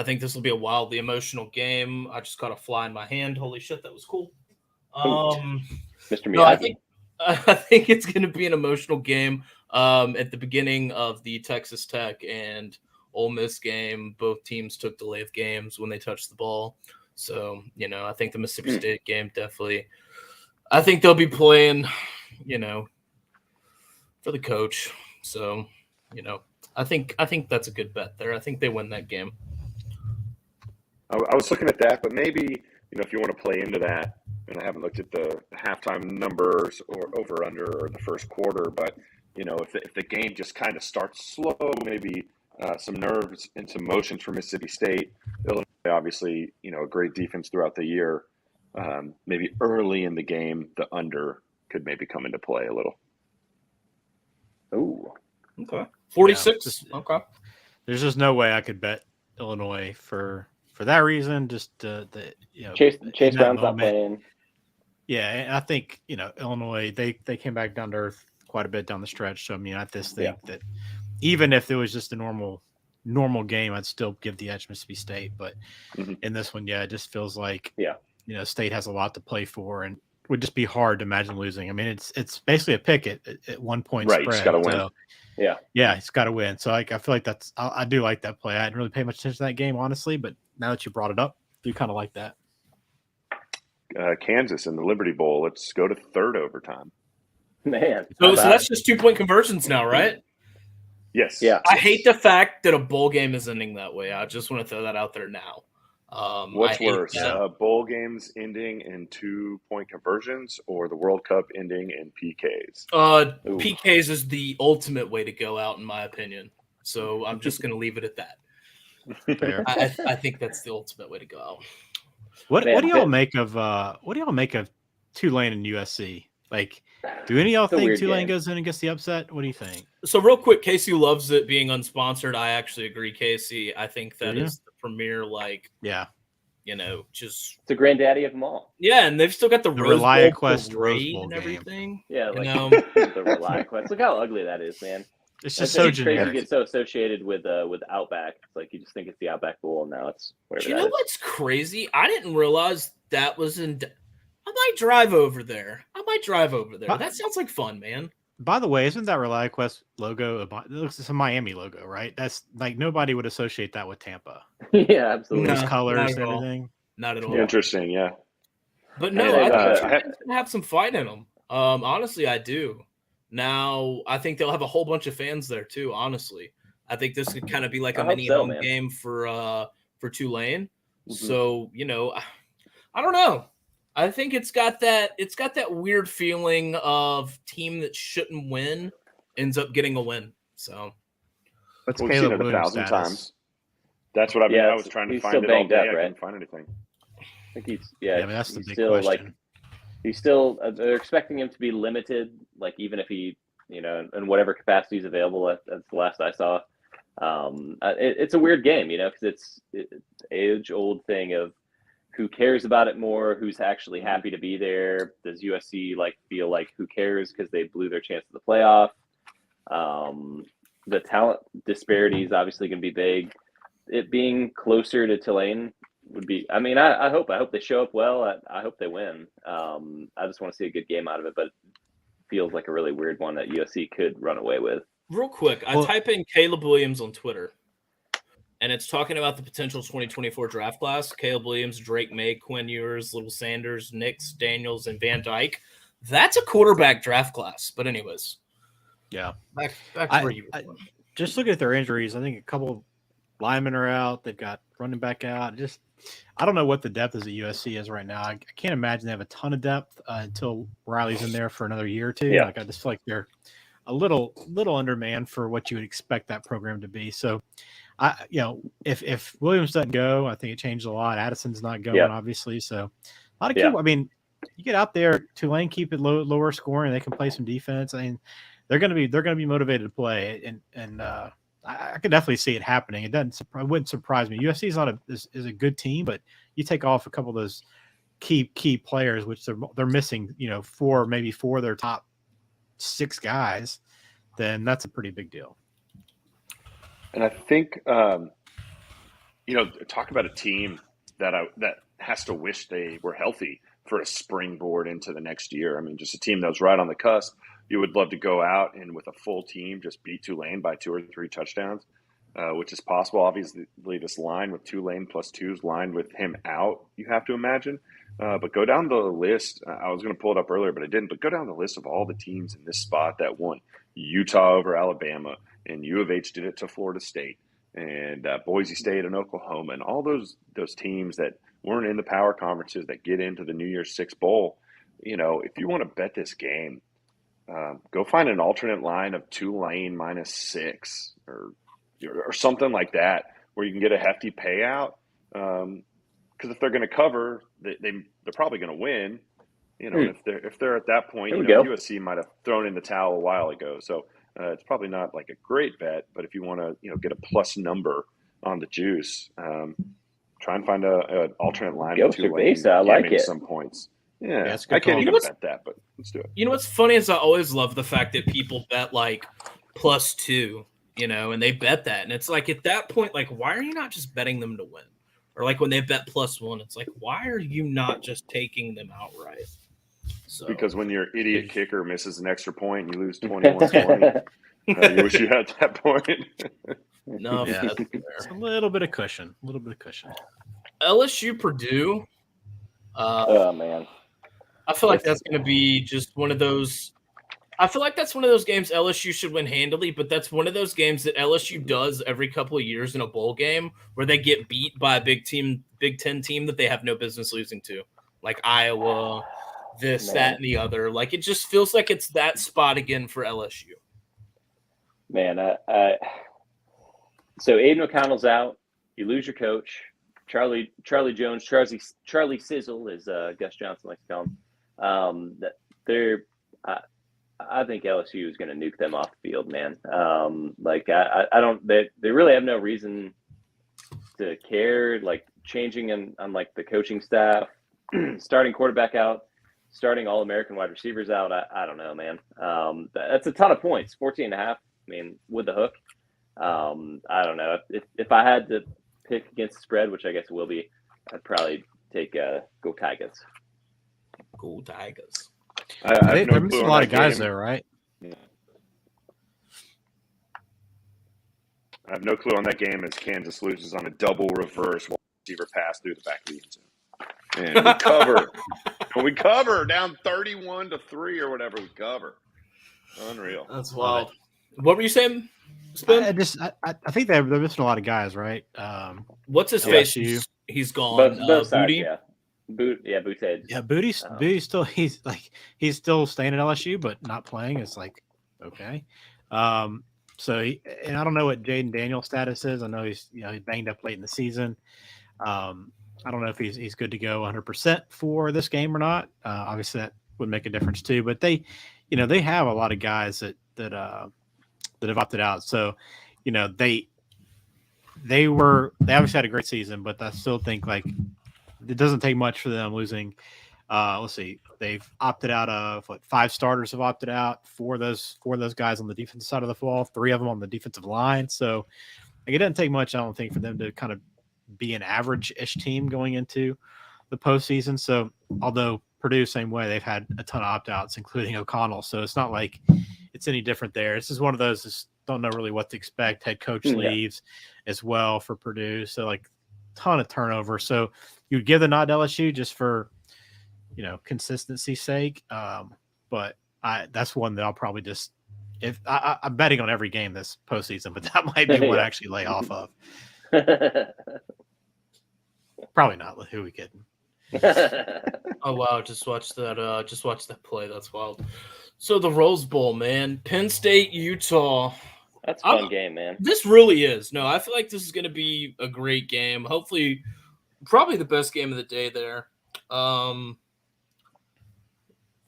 think this will be a wildly emotional game. I just caught a fly in my hand. Holy shit, that was cool. Mr. Miyagi. No, I think it's going to be an emotional game. At the beginning of the Texas Tech and Ole Miss game, both teams took delay of games when they touched the ball. So, I think the Mississippi State game definitely – I think they'll be playing, for the coach. So, I think that's a good bet there. I think they win that game. I was looking at that, but maybe, if you want to play into that, and I haven't looked at the halftime numbers or over under or the first quarter, but, if the game just kind of starts slow, maybe some nerves and some motions for Mississippi State. Illinois, obviously, a great defense throughout the year. Maybe early in the game, the under could maybe come into play a little. Oh, okay. 46. Okay. There's just no way I could bet Illinois for that reason. Just Chase Brown's not playing. Yeah, and I think Illinois they came back down to earth quite a bit down the stretch. So I just think that even if it was just a normal game, I'd still give the edge Mississippi State. But in this one, it just feels like State has a lot to play for and would just be hard to imagine losing. I mean, it's basically a pick at 1 point spread. Right, he's got to win. So, yeah, he's got to win. So I feel like I do like that play. I didn't really pay much attention to that game, honestly, but now that you brought it up, I do kind of like that. Kansas in the Liberty Bowl. Let's go to third overtime. Man, so that's just 2-point conversions now, right? Yes. Yeah. I hate the fact that a bowl game is ending that way. I just want to throw that out there now. What's worse, bowl games ending in 2-point conversions or the World Cup ending in PKs? PKs is the ultimate way to go out, in my opinion. So I'm just going to leave it at that. Fair. I think that's the ultimate way to go out. What do y'all make of Tulane and USC? Like, do any of y'all think Tulane goes in and gets the upset? What do you think? So real quick, Casey loves it being unsponsored. I actually agree, Casey. I think that is the premier, just it's the granddaddy of them all. Yeah, and they've still got the Rose Bowl and everything. Yeah, the ReliaQuest. Look how ugly that is, man. It's just so generic. Crazy to get so associated with Outback. It's like you just think it's the Outback Bowl, and now it's whatever. Do you know what's crazy? I didn't realize that was in. I might drive over there. That sounds like fun, man. By the way, isn't that ReliaQuest logo? It looks like a Miami logo, right? That's like nobody would associate that with Tampa. Yeah, absolutely. Those colors and everything. Not at all. Interesting, yeah. But no, I think Tulane's gonna have some fight in them. Honestly, I do. Now, I think they'll have a whole bunch of fans there too. Honestly, I think this could kind of be like a mini home game for Tulane. Mm-hmm. So I don't know. I think it's got that weird feeling of team that shouldn't win ends up getting a win. So we've seen it 1,000 times. That's what I mean. I was trying to find it all day. I couldn't find anything. I think he's that's the big question. He's still they're expecting him to be limited, like even if he, in whatever capacity is available. That's the last I saw. It's a weird game, because it's age-old thing of who cares about it more, who's actually happy to be there. Does USC feel like who cares because they blew their chance at the playoff? The talent disparity is obviously going to be big. It being closer to Tulane would be. I mean, I hope they show up well. I hope they win. I just want to see a good game out of it, but it feels like a really weird one that USC could run away with. Real quick, I type in Caleb Williams on Twitter, and it's talking about the potential 2024 draft class. Caleb Williams, Drake May, Quinn Ewers, Little Sanders, Nix, Daniels, and Van Dyke. That's a quarterback draft class. But anyways. Yeah. Back to where you were. Just looking at their injuries, I think a couple of linemen are out. They've got running back out. I don't know what the depth is at USC is right now. I can't imagine they have a ton of depth until Riley's in there for another year or two. Yeah. I just feel like they're a little undermanned for what you would expect that program to be. So, if Williams doesn't go, I think it changes a lot. Addison's not going, obviously. So, a lot of people. I mean, you get out there, Tulane keep it lower scoring. They can play some defense. I mean, they're going to be motivated to play, and I could definitely see it happening. It wouldn't surprise me. USC is a good team, but you take off a couple of those key players, which they're missing. 4 of their top 6 guys, then that's a pretty big deal. And I think, talk about a team that has to wish they were healthy for a springboard into the next year. I mean, just a team that was right on the cusp. You would love to go out and with a full team just beat Tulane by 2 or 3 touchdowns, which is possible. Obviously, this line with Tulane +2s lined with him out, you have to imagine. But go down the list. I was going to pull it up earlier, but I didn't. But go down the list of all the teams in this spot that won. Utah over Alabama, and U of H did it to Florida State, and Boise State and Oklahoma, and all those teams that weren't in the power conferences that get into the New Year's Six Bowl. If you want to bet this game, go find an alternate line of Tulane -6 or something like that, where you can get a hefty payout. Because if they're going to cover, they're probably going to win. If they're at that point, USC might have thrown in the towel a while ago. So it's probably not like a great bet, but if you want to get a plus number on the juice, try and find an alternate line. Go for base. I like it. Some points. Yeah, I can't even bet that, but let's do it. You know what's funny is I always love the fact that people bet like +2, and they bet that, and it's like at that point, like why are you not just betting them to win? Or like when they bet +1, it's like why are you not just taking them outright? So because when your idiot kicker misses an extra point, and you lose 21-20. You wish you had that point. No, it's a little bit of cushion. LSU Purdue. Oh man. I feel like that's going to be just one of those. I feel like that's one of those games LSU should win handily, but that's one of those games that LSU does every couple of years in a bowl game where they get beat by a Big Ten team that they have no business losing to, like Iowa, that, and the other. Like it just feels like it's that spot again for LSU. Man, so Aiden O'Connell's out. You lose your coach. Charlie Jones, Charlie Sizzle, as Gus Johnson likes to call him. That they're, I think LSU is going to nuke them off the field, man. I don't. They really have no reason to care. Like changing on like the coaching staff, starting quarterback out, starting All-American wide receivers out. I don't know, man. That's a ton of points. 14.5. I mean, with the hook. I don't know. If I had to pick against the spread, which I guess it will be, I'd probably take go Tigers. Go Tigers. They're missing a lot of guys there, right? Yeah. I have no clue on that game as Kansas loses on a double reverse receiver pass through the back of the end zone. And we cover. We cover down 31-3 or whatever we cover. Unreal. That's wild. What were you saying, Spin? I think they're missing a lot of guys, right? What's his face? He's gone. Both sides, Booty? Yeah. Boothead. Yeah, Booty's still he's still staying at LSU, but not playing. It's like, okay. So and I don't know what Jaden Daniel's status is. I know he's banged up late in the season. I don't know if he's good to go 100% for this game or not. Obviously that would make a difference too. But they have a lot of guys that have opted out. So, they obviously had a great season, but I still think like it doesn't take much for them losing. Let's see, they've opted out of 5 starters have opted out. 4 of those guys on the defensive side of the ball, 3 of them on the defensive line. So like, it doesn't take much, I don't think, for them to kind of be an average-ish team going into the postseason. So although Purdue, same way, they've had a ton of opt-outs, including O'Connell. So it's not like it's any different there. This is one of those just don't know really what to expect. Head coach leaves as well for Purdue. So like ton of turnover. So you'd give the nod to LSU just for, consistency's sake. But that's one that I'll probably just, if I'm betting on every game this postseason, but that might be one I actually lay off of. Probably not. Who are we kidding? Oh wow! Just watch that play. That's wild. So the Rose Bowl, man. Penn State, Utah. That's a fun game, man. This really is. No, I feel like this is going to be a great game. Hopefully, probably the best game of the day there.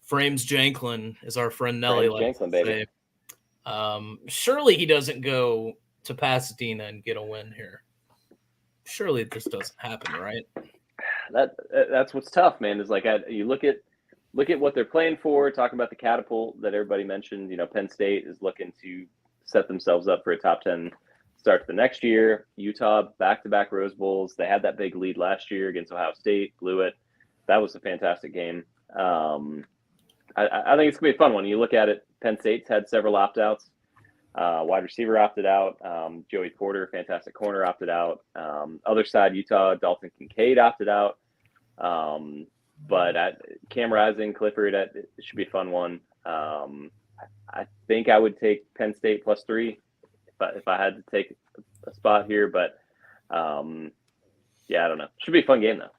Frames Janklin, as our friend Nelly likes to say. Surely he doesn't go to Pasadena and get a win here. Surely this doesn't happen, right? That's what's tough, man. Is like you look at what they're playing for. Talking about the catapult that everybody mentioned. Penn State is looking to set themselves up for a top 10 start to the next year. Utah back-to-back Rose Bowls. They had that big lead last year against Ohio State, blew it. That was a fantastic game. I think it's gonna be a fun one. You look at it. Penn State's had several opt-outs. Wide receiver opted out. Joey Porter, fantastic corner, opted out. Other side, Utah, Dalton Kincaid opted out. But Cam Rising, Clifford, it should be a fun one. I think I would take Penn State +3 if I had to take a spot here. But I don't know. Should be a fun game though.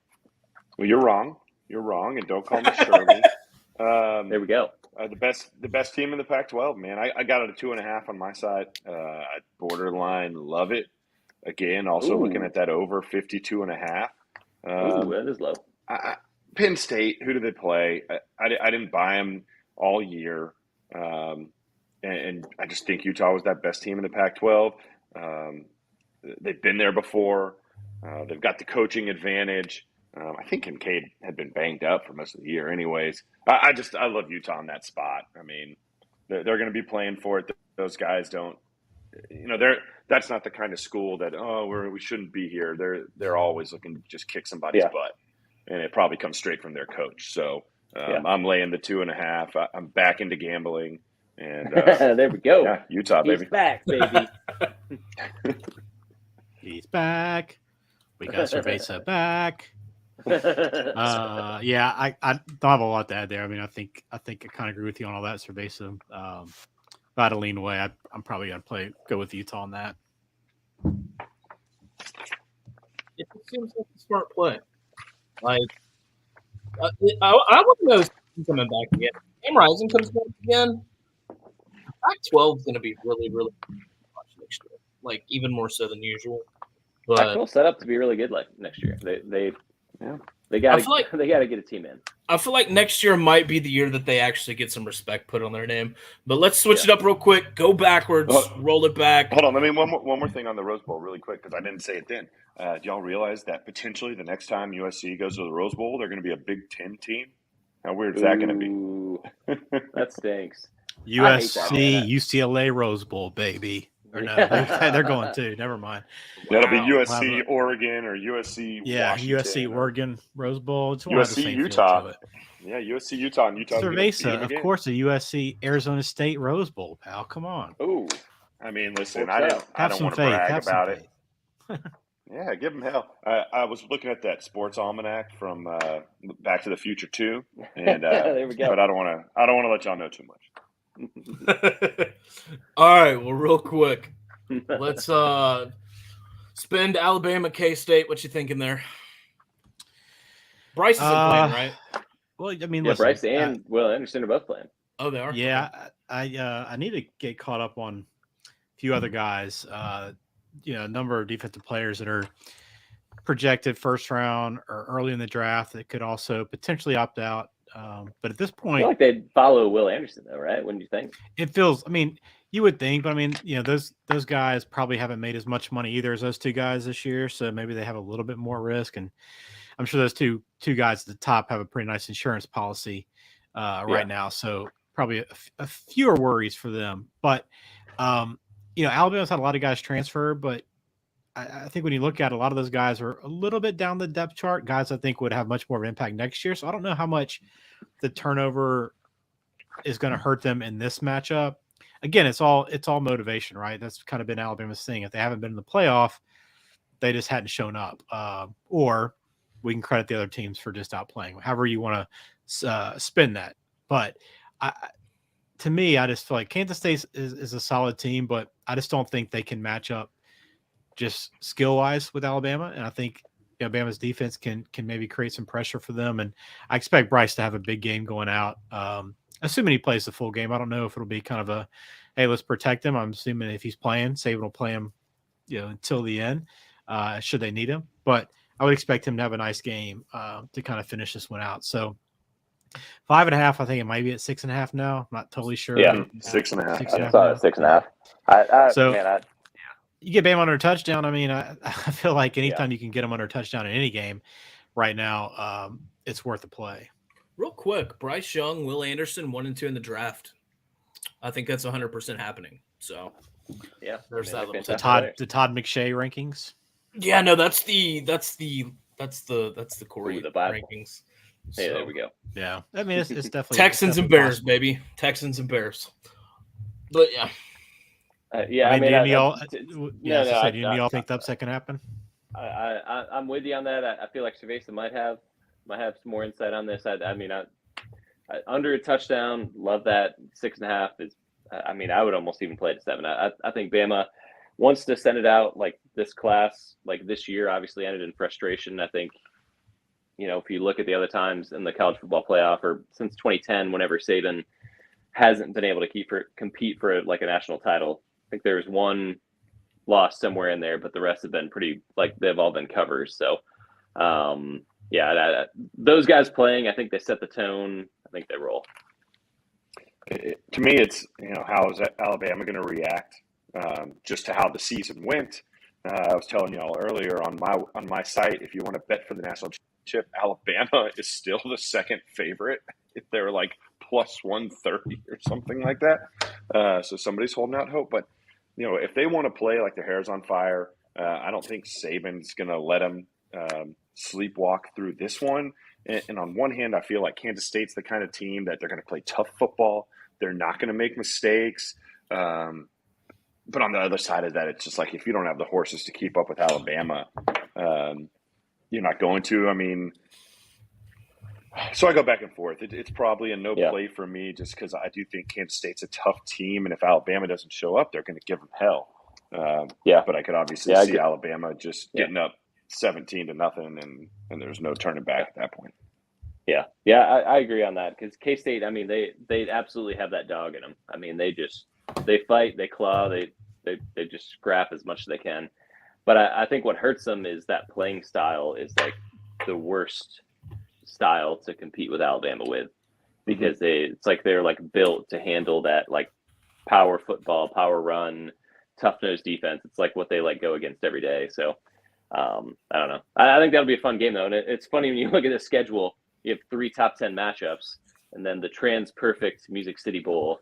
Well, you're wrong, and don't call me Shirley. There we go. The best team in the Pac-12, man. I got it at 2.5 on my side. I borderline love it. Again, also looking at that over 52.5. That is low. Penn State, who do they play? I didn't buy them all year, and I just think Utah was that best team in the Pac-12. They've been there before. They've got the coaching advantage. I think Kincaid had been banged up for most of the year anyways. I love Utah in that spot. I mean, they're going to be playing for it. Those guys don't, that's not the kind of school that, we shouldn't be here. They're always looking to just kick somebody's butt. And it probably comes straight from their coach. So I'm laying the 2.5. I'm back into gambling. And there we go. Yeah, Utah, baby. He's back, baby. He's back. We got Cerveza back. I don't have a lot to add there. I mean, I think I kind of agree with you on all that, Cerveza. If I had to lean away, I'm probably going to go with Utah on that. It seems like a smart play. Like, I want to know if he's coming back again. Cam Rising comes back again. Pac-12 is going to be really, really much next year. Like, even more so than usual. But Pac-12 set up to be really good like next year. They got to get a team in. I feel like next year might be the year that they actually get some respect put on their name. But let's switch it up real quick. Go backwards, roll it back. Hold on, let me one more thing on the Rose Bowl really quick because I didn't say it then. Do y'all realize that potentially the next time USC goes to the Rose Bowl, they're going to be a Big Ten team? How weird is that going to be? That stinks. USC, UCLA Rose Bowl, baby. Or no, they're going too. Never mind. That'll be USC, Oregon, or USC. Washington, USC, Oregon, Rose Bowl. It's USC, Utah. Yeah, USC, Utah, and Utah. Cerveza, of course, a USC, Arizona State Rose Bowl, pal. Come on. Ooh, I mean, listen, I don't want to brag about it. Yeah, give them hell. I was looking at that sports almanac from Back to the Future 2, and there we go. But I don't want to let y'all know too much. All right, well, real quick, let's spend Alabama K-State. What you thinking there? Bryce isn't playing, right? Well, I mean, listen, Bryce and Will Anderson are both playing. Oh, they are. Yeah, I need to get caught up on a few other guys. A number of defensive players that are projected first round or early in the draft that could also potentially opt out. But at this point, I feel like they'd follow Will Anderson, though, right? Wouldn't you think? It feels. I mean, you would think, but I mean, those guys probably haven't made as much money either as those two guys this year, so maybe they have a little bit more risk. And I'm sure those two guys at the top have a pretty nice insurance policy right now, so probably a fewer worries for them. But Alabama's had a lot of guys transfer, but I think when you look at it, a lot of those guys are a little bit down the depth chart. Guys I think would have much more of an impact next year. So I don't know how much the turnover is going to hurt them in this matchup. Again, it's all motivation, right? That's kind of been Alabama's thing. If they haven't been in the playoff, they just hadn't shown up. Or we can credit the other teams for just outplaying. However you want to spin that. But to me, I just feel like Kansas State is a solid team, but I just don't think they can match up just skill-wise with Alabama, and I think Alabama's defense can maybe create some pressure for them, and I expect Bryce to have a big game going out, assuming he plays the full game. I don't know if it'll be kind of a, hey, let's protect him. I'm assuming if he's playing, Saban will play him until the end, should they need him, but I would expect him to have a nice game to kind of finish this one out. So 5.5, I think it might be at 6.5 now. I'm not totally sure. Yeah, 6.5. 6.5. You get Bama under a touchdown. I mean, I feel like anytime you can get them under a touchdown in any game right now, it's worth a play. Real quick, Bryce Young, Will Anderson, 1 and 2 in the draft. I think that's 100% happening. So, yeah, there's that little the Todd McShay rankings. Yeah, no, that's the Corey rankings. So, hey, there we go. Yeah, I mean, it's definitely Texans and Bears, baby. Texans and Bears. But yeah. Do you all think the upset can happen? I'm with you on that. I feel like Cerveza might have some more insight on this. I mean, under a touchdown, love that. 6.5 is. I mean, I would almost even play it at 7. I think Bama wants to send it out like this class, like this year. Obviously, ended in frustration. I think, if you look at the other times in the college football playoff, or since 2010, whenever Saban hasn't been able to compete for like a national title. I think there's one loss somewhere in there, but the rest have been pretty, like, they've all been covers. So, those guys playing, I think they set the tone. I think they roll. To me, it's, how is Alabama going to react just to how the season went? I was telling y'all earlier on my site, if you want to bet for the national championship, Alabama is still the second favorite. They're like plus 130 or something like that. So somebody's holding out hope. But, if they want to play like their hair's on fire, I don't think Saban's going to let them sleepwalk through this one. And on one hand, I feel like Kansas State's the kind of team that they're going to play tough football. They're not going to make mistakes. But on the other side of that, it's just like if you don't have the horses to keep up with Alabama, you're not going to. I mean, so I go back and forth. It's probably a no play for me just because I do think Kansas State's a tough team. And if Alabama doesn't show up, they're going to give them hell. But I could obviously see Alabama just getting up 17-0, and there's no turning back at that point. Yeah, I agree on that because K-State, I mean, they absolutely have that dog in them. I mean, they fight, they claw, they just scrap as much as they can. But I think what hurts them is that playing style is like the worst style to compete with Alabama with, because it's like they're like built to handle that like power football, power run, tough nosed defense. It's like what they like go against every day. So I don't know. I think that'll be a fun game though, and it's funny when you look at the schedule. You have 3 top 10 matchups, and then the Trans Perfect Music City Bowl,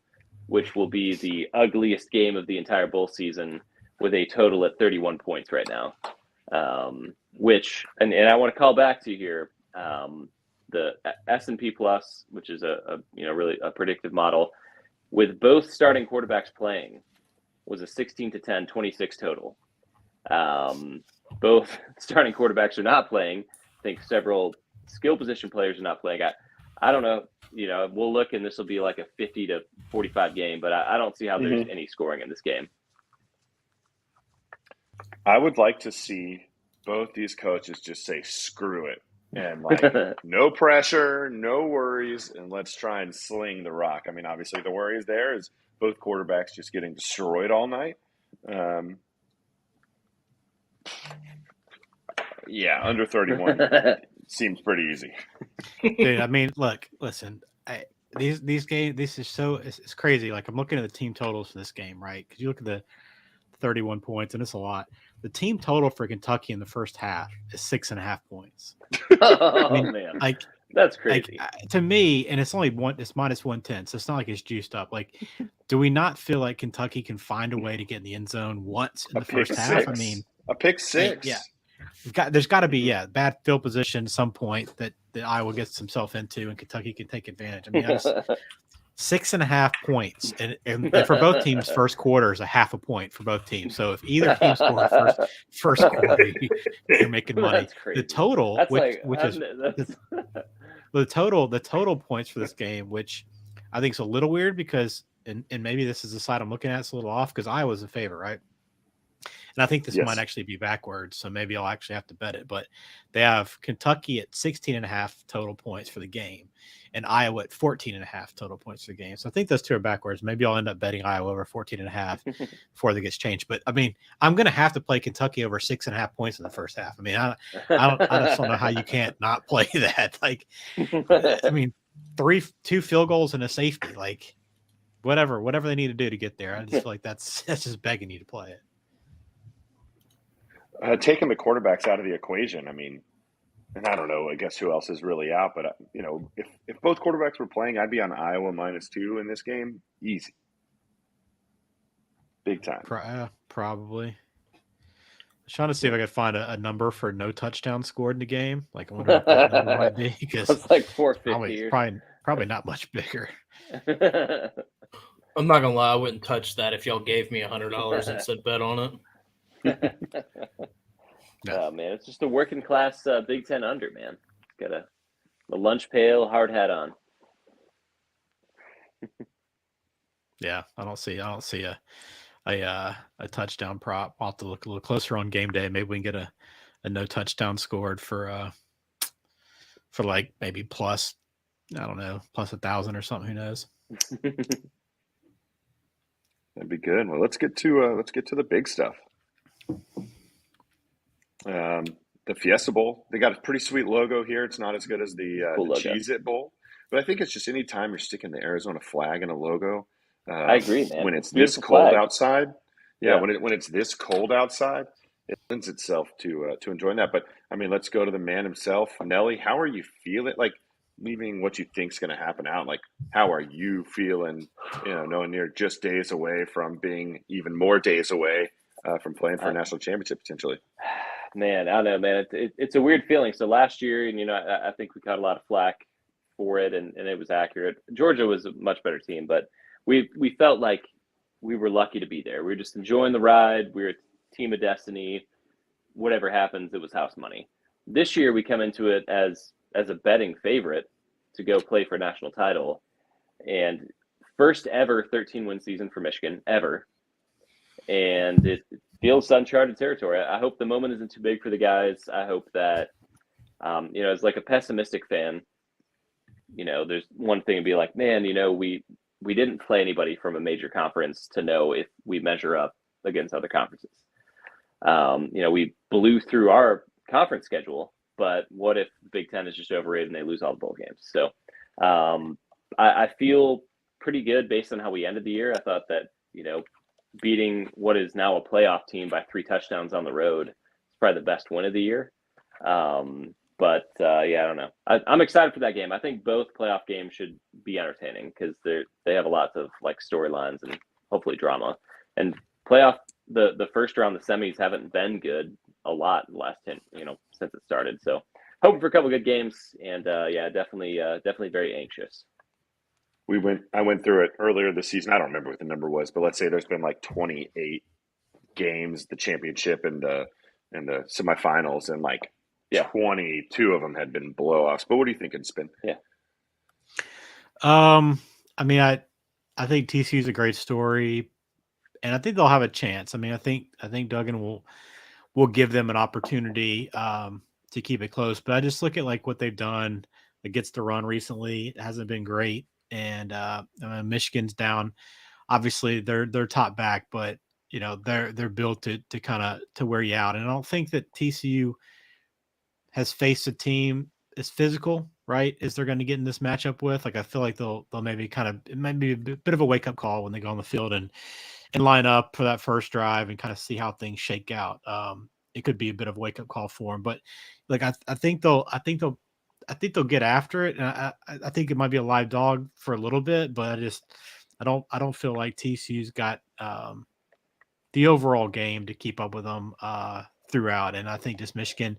which will be the ugliest game of the entire bowl season, with a total at 31 points right now. Which, and I want to call back to here, the S&P Plus, which is a really a predictive model, with both starting quarterbacks playing, was a 16-10, 26 total. Both starting quarterbacks are not playing. I think several skill position players are not playing. I don't know. We'll look, and this will be like a 50-45 game, but I don't see how there's any scoring in this game. I would like to see both these coaches just say, screw it. And like, no pressure, no worries, and let's try and sling the rock. I mean, obviously the worry is there is both quarterbacks just getting destroyed all night. Under 31 seems pretty easy. Dude, I mean, listen, these games, this is it's crazy. Like, I'm looking at the team totals for this game, right? Because you look at the 31 points, and it's a lot. The team total for Kentucky in the first half is 6.5 points. Man, like, that's crazy. To me, and it's only it's minus 110, so it's not like it's juiced up. Like, do we not feel like Kentucky can find a way to get in the end zone once in the first half? I mean, a pick six. Yeah. There's got to be bad field position at some point that Iowa gets himself into, and Kentucky can take advantage. I mean, 6.5 points, and for both teams, first quarter is a half a point for both teams. So if either team scores first quarter, you're making money. The total, the total points for this game, which I think is a little weird because, and maybe this is the side I'm looking at, it's a little off because Iowa's in favor, right? And I think this might actually be backwards, so maybe I'll actually have to bet it. But they have Kentucky at 16.5 total points for the game, and Iowa at 14.5 total points for the game. So I think those two are backwards. Maybe I'll end up betting Iowa over 14.5 before that gets changed. But I mean, I'm going to have to play Kentucky over 6.5 points in the first half. I mean, I just don't know how you can't not play that. Like, I mean, 2 field goals and a safety, like whatever they need to do to get there. I just feel like that's just begging you to play it. Taking the quarterbacks out of the equation, I mean, and I don't know, I guess who else is really out, but, if both quarterbacks were playing, I'd be on Iowa -2 in this game. Easy. Big time. Probably. I was trying to see if I could find a number for no touchdown scored in the game. Like, I wonder what that number might be. Because it's like 450. Probably not much bigger. I'm not going to lie, I wouldn't touch that if y'all gave me $100 and said bet on it. Oh man, it's just a working class Big Ten under, man. Got a lunch pail, hard hat on. Yeah, I don't see a touchdown prop. I'll have to look a little closer on game day. Maybe we can get a no touchdown scored for like maybe plus, I don't know, plus 1,000 or something. Who knows? That'd be good. Well, let's get to the big stuff. The Fiesta Bowl, they got a pretty sweet logo here. It's not as good as the Cheez-It Bowl, but I think it's just any time you're sticking the Arizona flag in a logo. I agree, man. When it's this cold outside, when it's this cold outside, it lends itself to enjoying that. But I mean, let's go to the man himself, Nelly. How are you feeling? Like, leaving what you think's going to happen out, like, how are you feeling? Knowing you're just days away from being even more days away from playing for a national championship potentially. Man, I don't know, man. It's a weird feeling. So last year, and I think we caught a lot of flack for it, and it was accurate. Georgia was a much better team, but we felt like we were lucky to be there. We were just enjoying the ride. We were a team of destiny. Whatever happens, it was house money. This year, we come into it as a betting favorite to go play for a national title, and first ever 13-win season for Michigan ever. And it feels uncharted territory. I hope the moment isn't too big for the guys. I hope that, as like a pessimistic fan, there's one thing to be like, man, we didn't play anybody from a major conference to know if we measure up against other conferences. We blew through our conference schedule, but what if the Big Ten is just overrated and they lose all the bowl games? So I feel pretty good based on how we ended the year. I thought that, beating what is now a playoff team by 3 touchdowns on the road is probably the best win of the year. But I don't know. I'm excited for that game. I think both playoff games should be entertaining because they have a lot of like storylines and hopefully drama. And playoff, the first round, the semis haven't been good a lot in the last 10, since it started. So hoping for a couple good games, and definitely very anxious. I went through it earlier this season. I don't remember what the number was, but let's say there's been like 28 games, the championship and the semifinals, and like 22 of them had been blowouts. But what do you think, Spin? Yeah. I mean, I think TCU is a great story, and I think they'll have a chance. I mean, I think Duggan will give them an opportunity to keep it close. But I just look at like what they've done against the run recently. It hasn't been great. And Michigan's down. Obviously, they're top back, but they're built to kind of to wear you out. And I don't think that TCU has faced a team as physical, right, as they're going to get in this matchup with. Like I feel like they'll maybe it might be a bit of a wake up call when they go on the field and line up for that first drive and kind of see how things shake out. It could be a bit of a wake up call for them, but like I think they'll get after it, and I think it might be a live dog for a little bit, but I don't feel like TCU's got the overall game to keep up with them throughout. And I think just Michigan,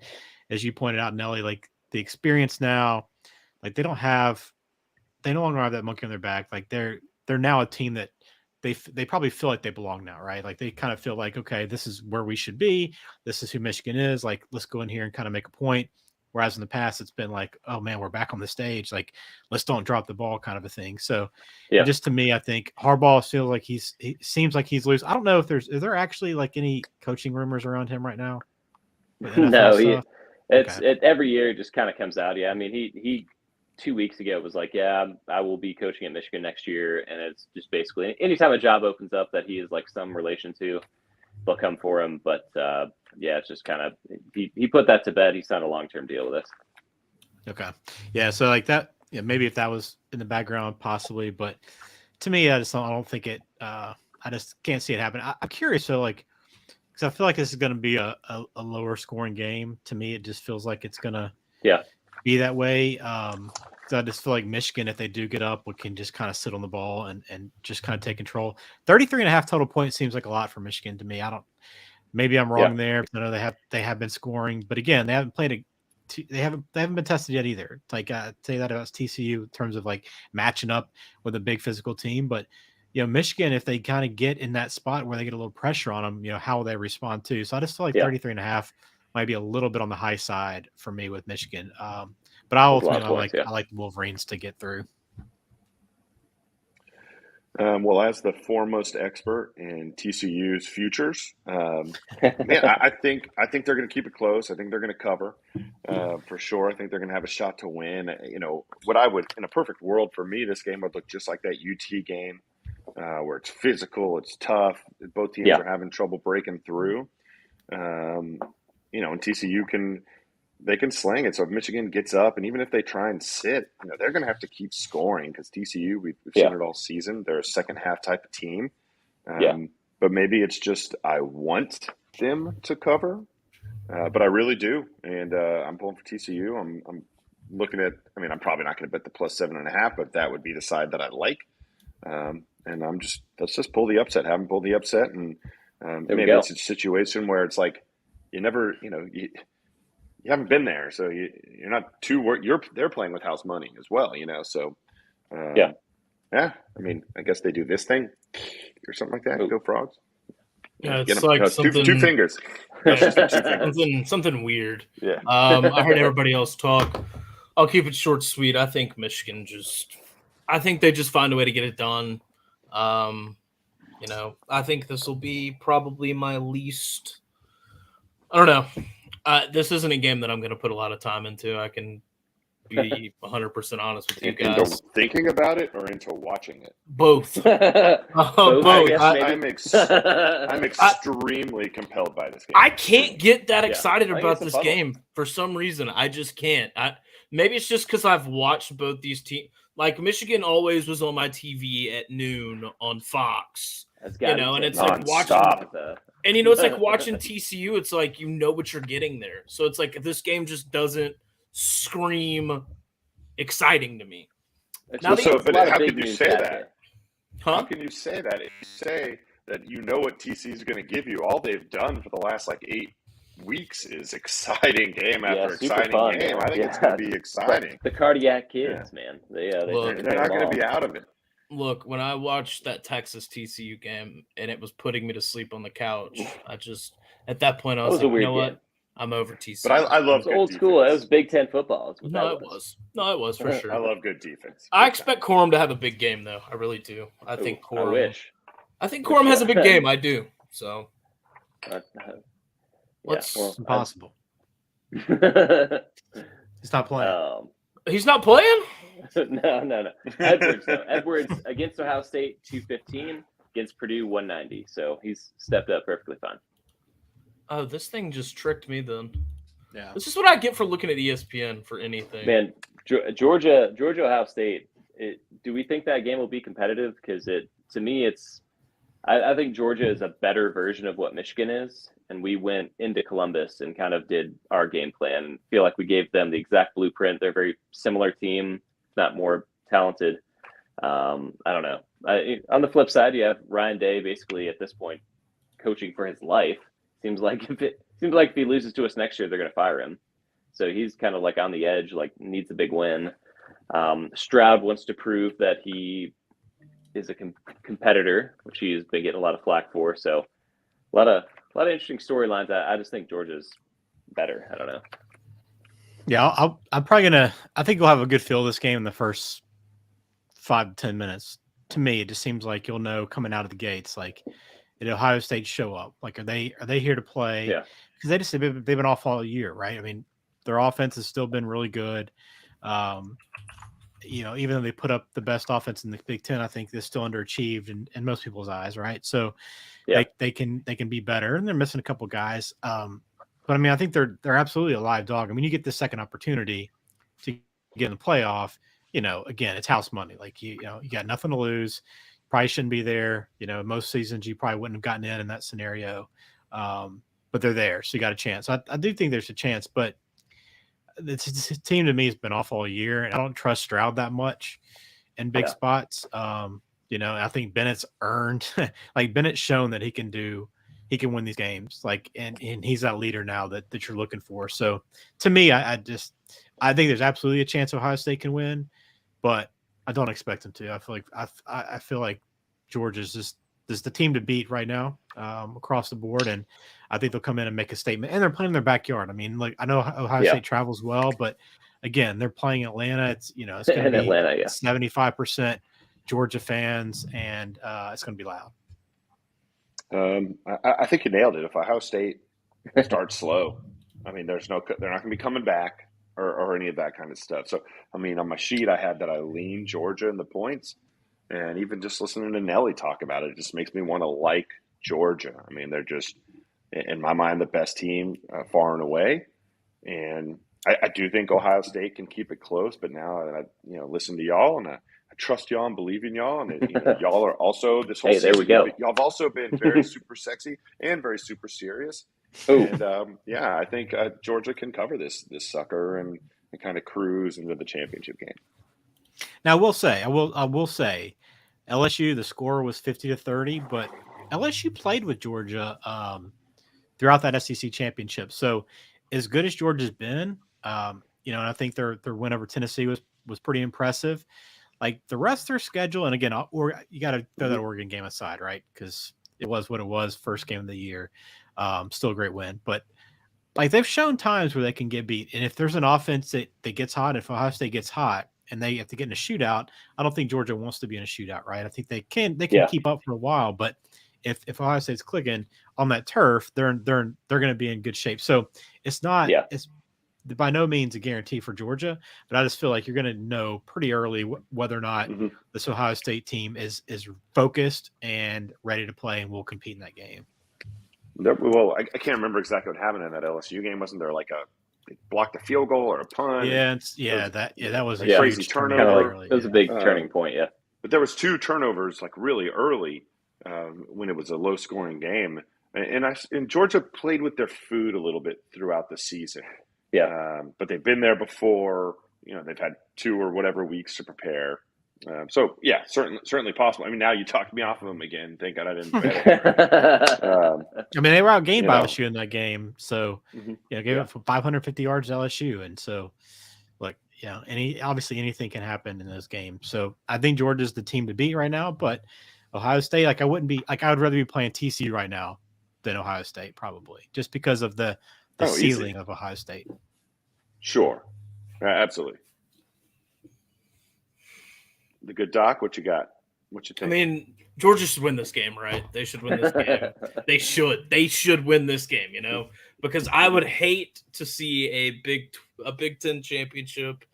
as you pointed out, Nelly, like the experience now, like they no longer have that monkey on their back. Like they're now a team that they probably feel like they belong now, right? Like they kind of feel like, okay, this is where we should be. This is who Michigan is. Like let's go in here and kind of make a point. Whereas in the past, it's been like, oh man, we're back on the stage. Like, let's don't drop the ball, kind of a thing. So, just to me, I think Harbaugh feels like he seems like he's loose. I don't know if is there actually like any coaching rumors around him right now? No, every year it just kind of comes out. Yeah, I mean, he 2 weeks ago was like, yeah, I will be coaching at Michigan next year, and it's just basically anytime a job opens up that he is like some relation to, they'll come for him. But it's just kind of he put that to bed. He signed a long-term deal with us. Okay, yeah. So like that, maybe if that was in the background, possibly. But to me, I don't think it. I just can't see it happen. I'm curious. So like, because I feel like this is going to be a lower scoring game. To me, it just feels like it's going to be that way. So I just feel like Michigan, if they do get up, we can just kind of sit on the ball and just kind of take control. 33.5 total points seems like a lot for Michigan to me. Maybe I'm wrong there. I know they have been scoring, but again, they haven't played they haven't been tested yet either. It's like say that about TCU in terms of like matching up with a big physical team, but Michigan, if they kind of get in that spot where they get a little pressure on them, how will they respond too? So I just feel like 33.5 might be a little bit on the high side for me with Michigan. But I like the Wolverines to get through. Well, as the foremost expert in TCU's futures, I think they're going to keep it close. I think they're going to cover for sure. I think they're going to have a shot to win. What I would, in a perfect world for me, this game would look just like that UT game where it's physical, it's tough. Both teams are having trouble breaking through. And TCU they can sling it. So if Michigan gets up, and even if they try and sit, they're going to have to keep scoring because TCU, we've seen it all season. They're a second half type of team. But maybe it's just I want them to cover, but I really do. And I'm pulling for TCU. I'm looking at, I'm probably not going to bet the plus 7.5, but that would be the side that I like. And let's just pull the upset, have them pull the upset. And maybe it's a situation where it's like, you never, you haven't been there, so you're not too worried. They're playing with house money as well, So, I guess they do this thing or something like that. Go Frogs! Yeah, it's like something, two fingers. Something weird. Yeah. I heard everybody else talk. I'll keep it short, sweet. I think Michigan I think they just find a way to get it done. I think this will be probably my least. I don't know. This isn't a game that I'm going to put a lot of time into. I can be 100% honest with you Into guys. thinking about it or into watching it? Both. Both. I'm extremely compelled by this game. I can't get that Yeah. excited I think about it's a this funnel. game for some reason. I just can't. Maybe it's just because I've watched both these teams. Like Michigan always was on my TV at noon on Fox. You know, and it's non-stop. like watching. And it's like watching TCU. It's like you know what you're getting there. So it's like this game just doesn't scream exciting to me. How can you say that? Huh? How can you say that? If you say that you know what TC is going to give you, all they've done for the last 8 weeks is exciting game after exciting fun, game. Man. I think it's going to be exciting. The cardiac kids, man. They're not going to be out of it. Look, when I watched that Texas TCU game and it was putting me to sleep on the couch, at that point I was like, you know what? I'm over TCU. But I love old defense. school. It was Big Ten football. It was for sure. I love good defense. I expect Corum to have a big game, though. I really do. I think Corum. I think Corum has a big game. I do. So. It's impossible. He's not playing. He's not playing? No. Edwards against Ohio State 215, against Purdue 190. So he's stepped up perfectly fine. Oh, this thing just tricked me then. Yeah. This is what I get for looking at ESPN for anything. Man, Georgia, Ohio State. Do we think that game will be competitive? Because to me, I think Georgia is a better version of what Michigan is. And we went into Columbus and kind of did our game plan and feel like we gave them the exact blueprint. They're a very similar team, if not more talented. I don't know. On the flip side, you have Ryan Day basically at this point coaching for his life. Seems like if he loses to us next year, they're going to fire him. So he's kind of like on the edge, like needs a big win. Stroud wants to prove that he is a competitor, which he's been getting a lot of flack for. So a lot of interesting storylines. I just think Georgia's better. I don't know. Yeah, I'm probably gonna. I think we'll have a good feel of this game in the first 5 to 10 minutes. To me, it just seems like you'll know coming out of the gates. Like, did Ohio State show up? Like, are they here to play? Yeah. Because they've been off all year, right? I mean, their offense has still been really good. Even though they put up the best offense in the Big Ten, I think they're still underachieved in most people's eyes, right? So they can be better, and they're missing a couple guys. But I mean, I think they're absolutely a live dog. I mean, you get the second opportunity to get in the playoff. Again, it's house money. Like you got nothing to lose. Probably shouldn't be there. Most seasons you probably wouldn't have gotten in that scenario. But they're there, so you got a chance. I do think there's a chance, but this team to me has been off all year, and I don't trust Stroud that much in big spots. I think Bennett's earned, like Bennett's shown that he can win these games, like, and he's that leader now that you're looking for. So to me, I think there's absolutely a chance Ohio State can win, but I don't expect them to. I feel like Georgia's just the team to beat right now across the board, and I think they'll come in and make a statement. And they're playing in their backyard. I mean, like I know Ohio State travels well, but again, they're playing Atlanta. It's it's going to be Atlanta, 75% Georgia fans, and it's going to be loud. I think you nailed it. If Ohio State starts slow, I mean, they're not going to be coming back or any of that kind of stuff. So, I mean, on my sheet, I had that I lean Georgia in the points, and even just listening to Nelly talk about it just makes me want to like Georgia. I mean, they're just, in my mind, the best team far and away. And I do think Ohio State can keep it close, but now I listen to y'all, and I trust y'all and believe in y'all. And y'all are also this whole season. There we go. Y'all have also been very super sexy and very super serious. Ooh. And I think Georgia can cover this sucker and kind of cruise into the championship game. Now, I will say, LSU, the score was 50-30, but LSU played with Georgia throughout that SEC championship. So, as good as Georgia's been, and I think their win over Tennessee was pretty impressive. Like the rest of their schedule, and again, you got to throw that Oregon game aside, right? Because it was what it was, first game of the year. Still a great win, but like they've shown times where they can get beat. And if there's an offense that gets hot, if Ohio State gets hot and they have to get in a shootout, I don't think Georgia wants to be in a shootout, right? I think they can keep up for a while, but if Ohio State's clicking on that turf, they're going to be in good shape. So it's not by no means a guarantee for Georgia, but I just feel like you're going to know pretty early whether or not this Ohio State team is focused and ready to play and will compete in that game. Well, I can't remember exactly what happened in that LSU game. Wasn't there like they blocked a field goal or a punt? That was a crazy turnover. It was a big turning point, yeah. But there was 2 turnovers like really early when it was a low scoring game, and Georgia played with their food a little bit throughout the season. Yeah, but they've been there before. They've had 2 or whatever weeks to prepare. So yeah, certainly possible. I mean, now you talked me off of them again. Thank God I didn't bet it. I mean, they were outgained by LSU in that game, so gave up 550 yards to LSU, and so look, obviously anything can happen in those games. So I think Georgia's the team to beat right now, but Ohio State, I would rather be playing TCU right now than Ohio State, probably, just because of the ceiling of Ohio State. Sure, absolutely. The good doc, what you got? What you think? I mean, Georgia should win this game, right? They should win this game. They should win this game, because I would hate to see a Big Ten championship,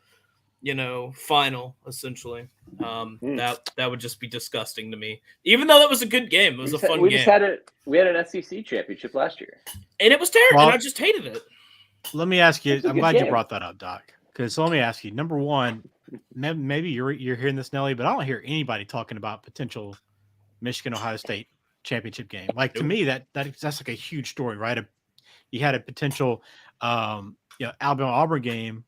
final, essentially. That would just be disgusting to me. Even though that was a good game, it was a fun game. We had an SEC championship last year, and it was terrible. And I just hated it. Let me ask you. I'm glad you brought that up, Doc. Because let me ask you. Number one, maybe you're hearing this, Nelly, but I don't hear anybody talking about potential Michigan Ohio State championship game. Like to me, that's like a huge story, right? You had a potential, Alabama Auburn game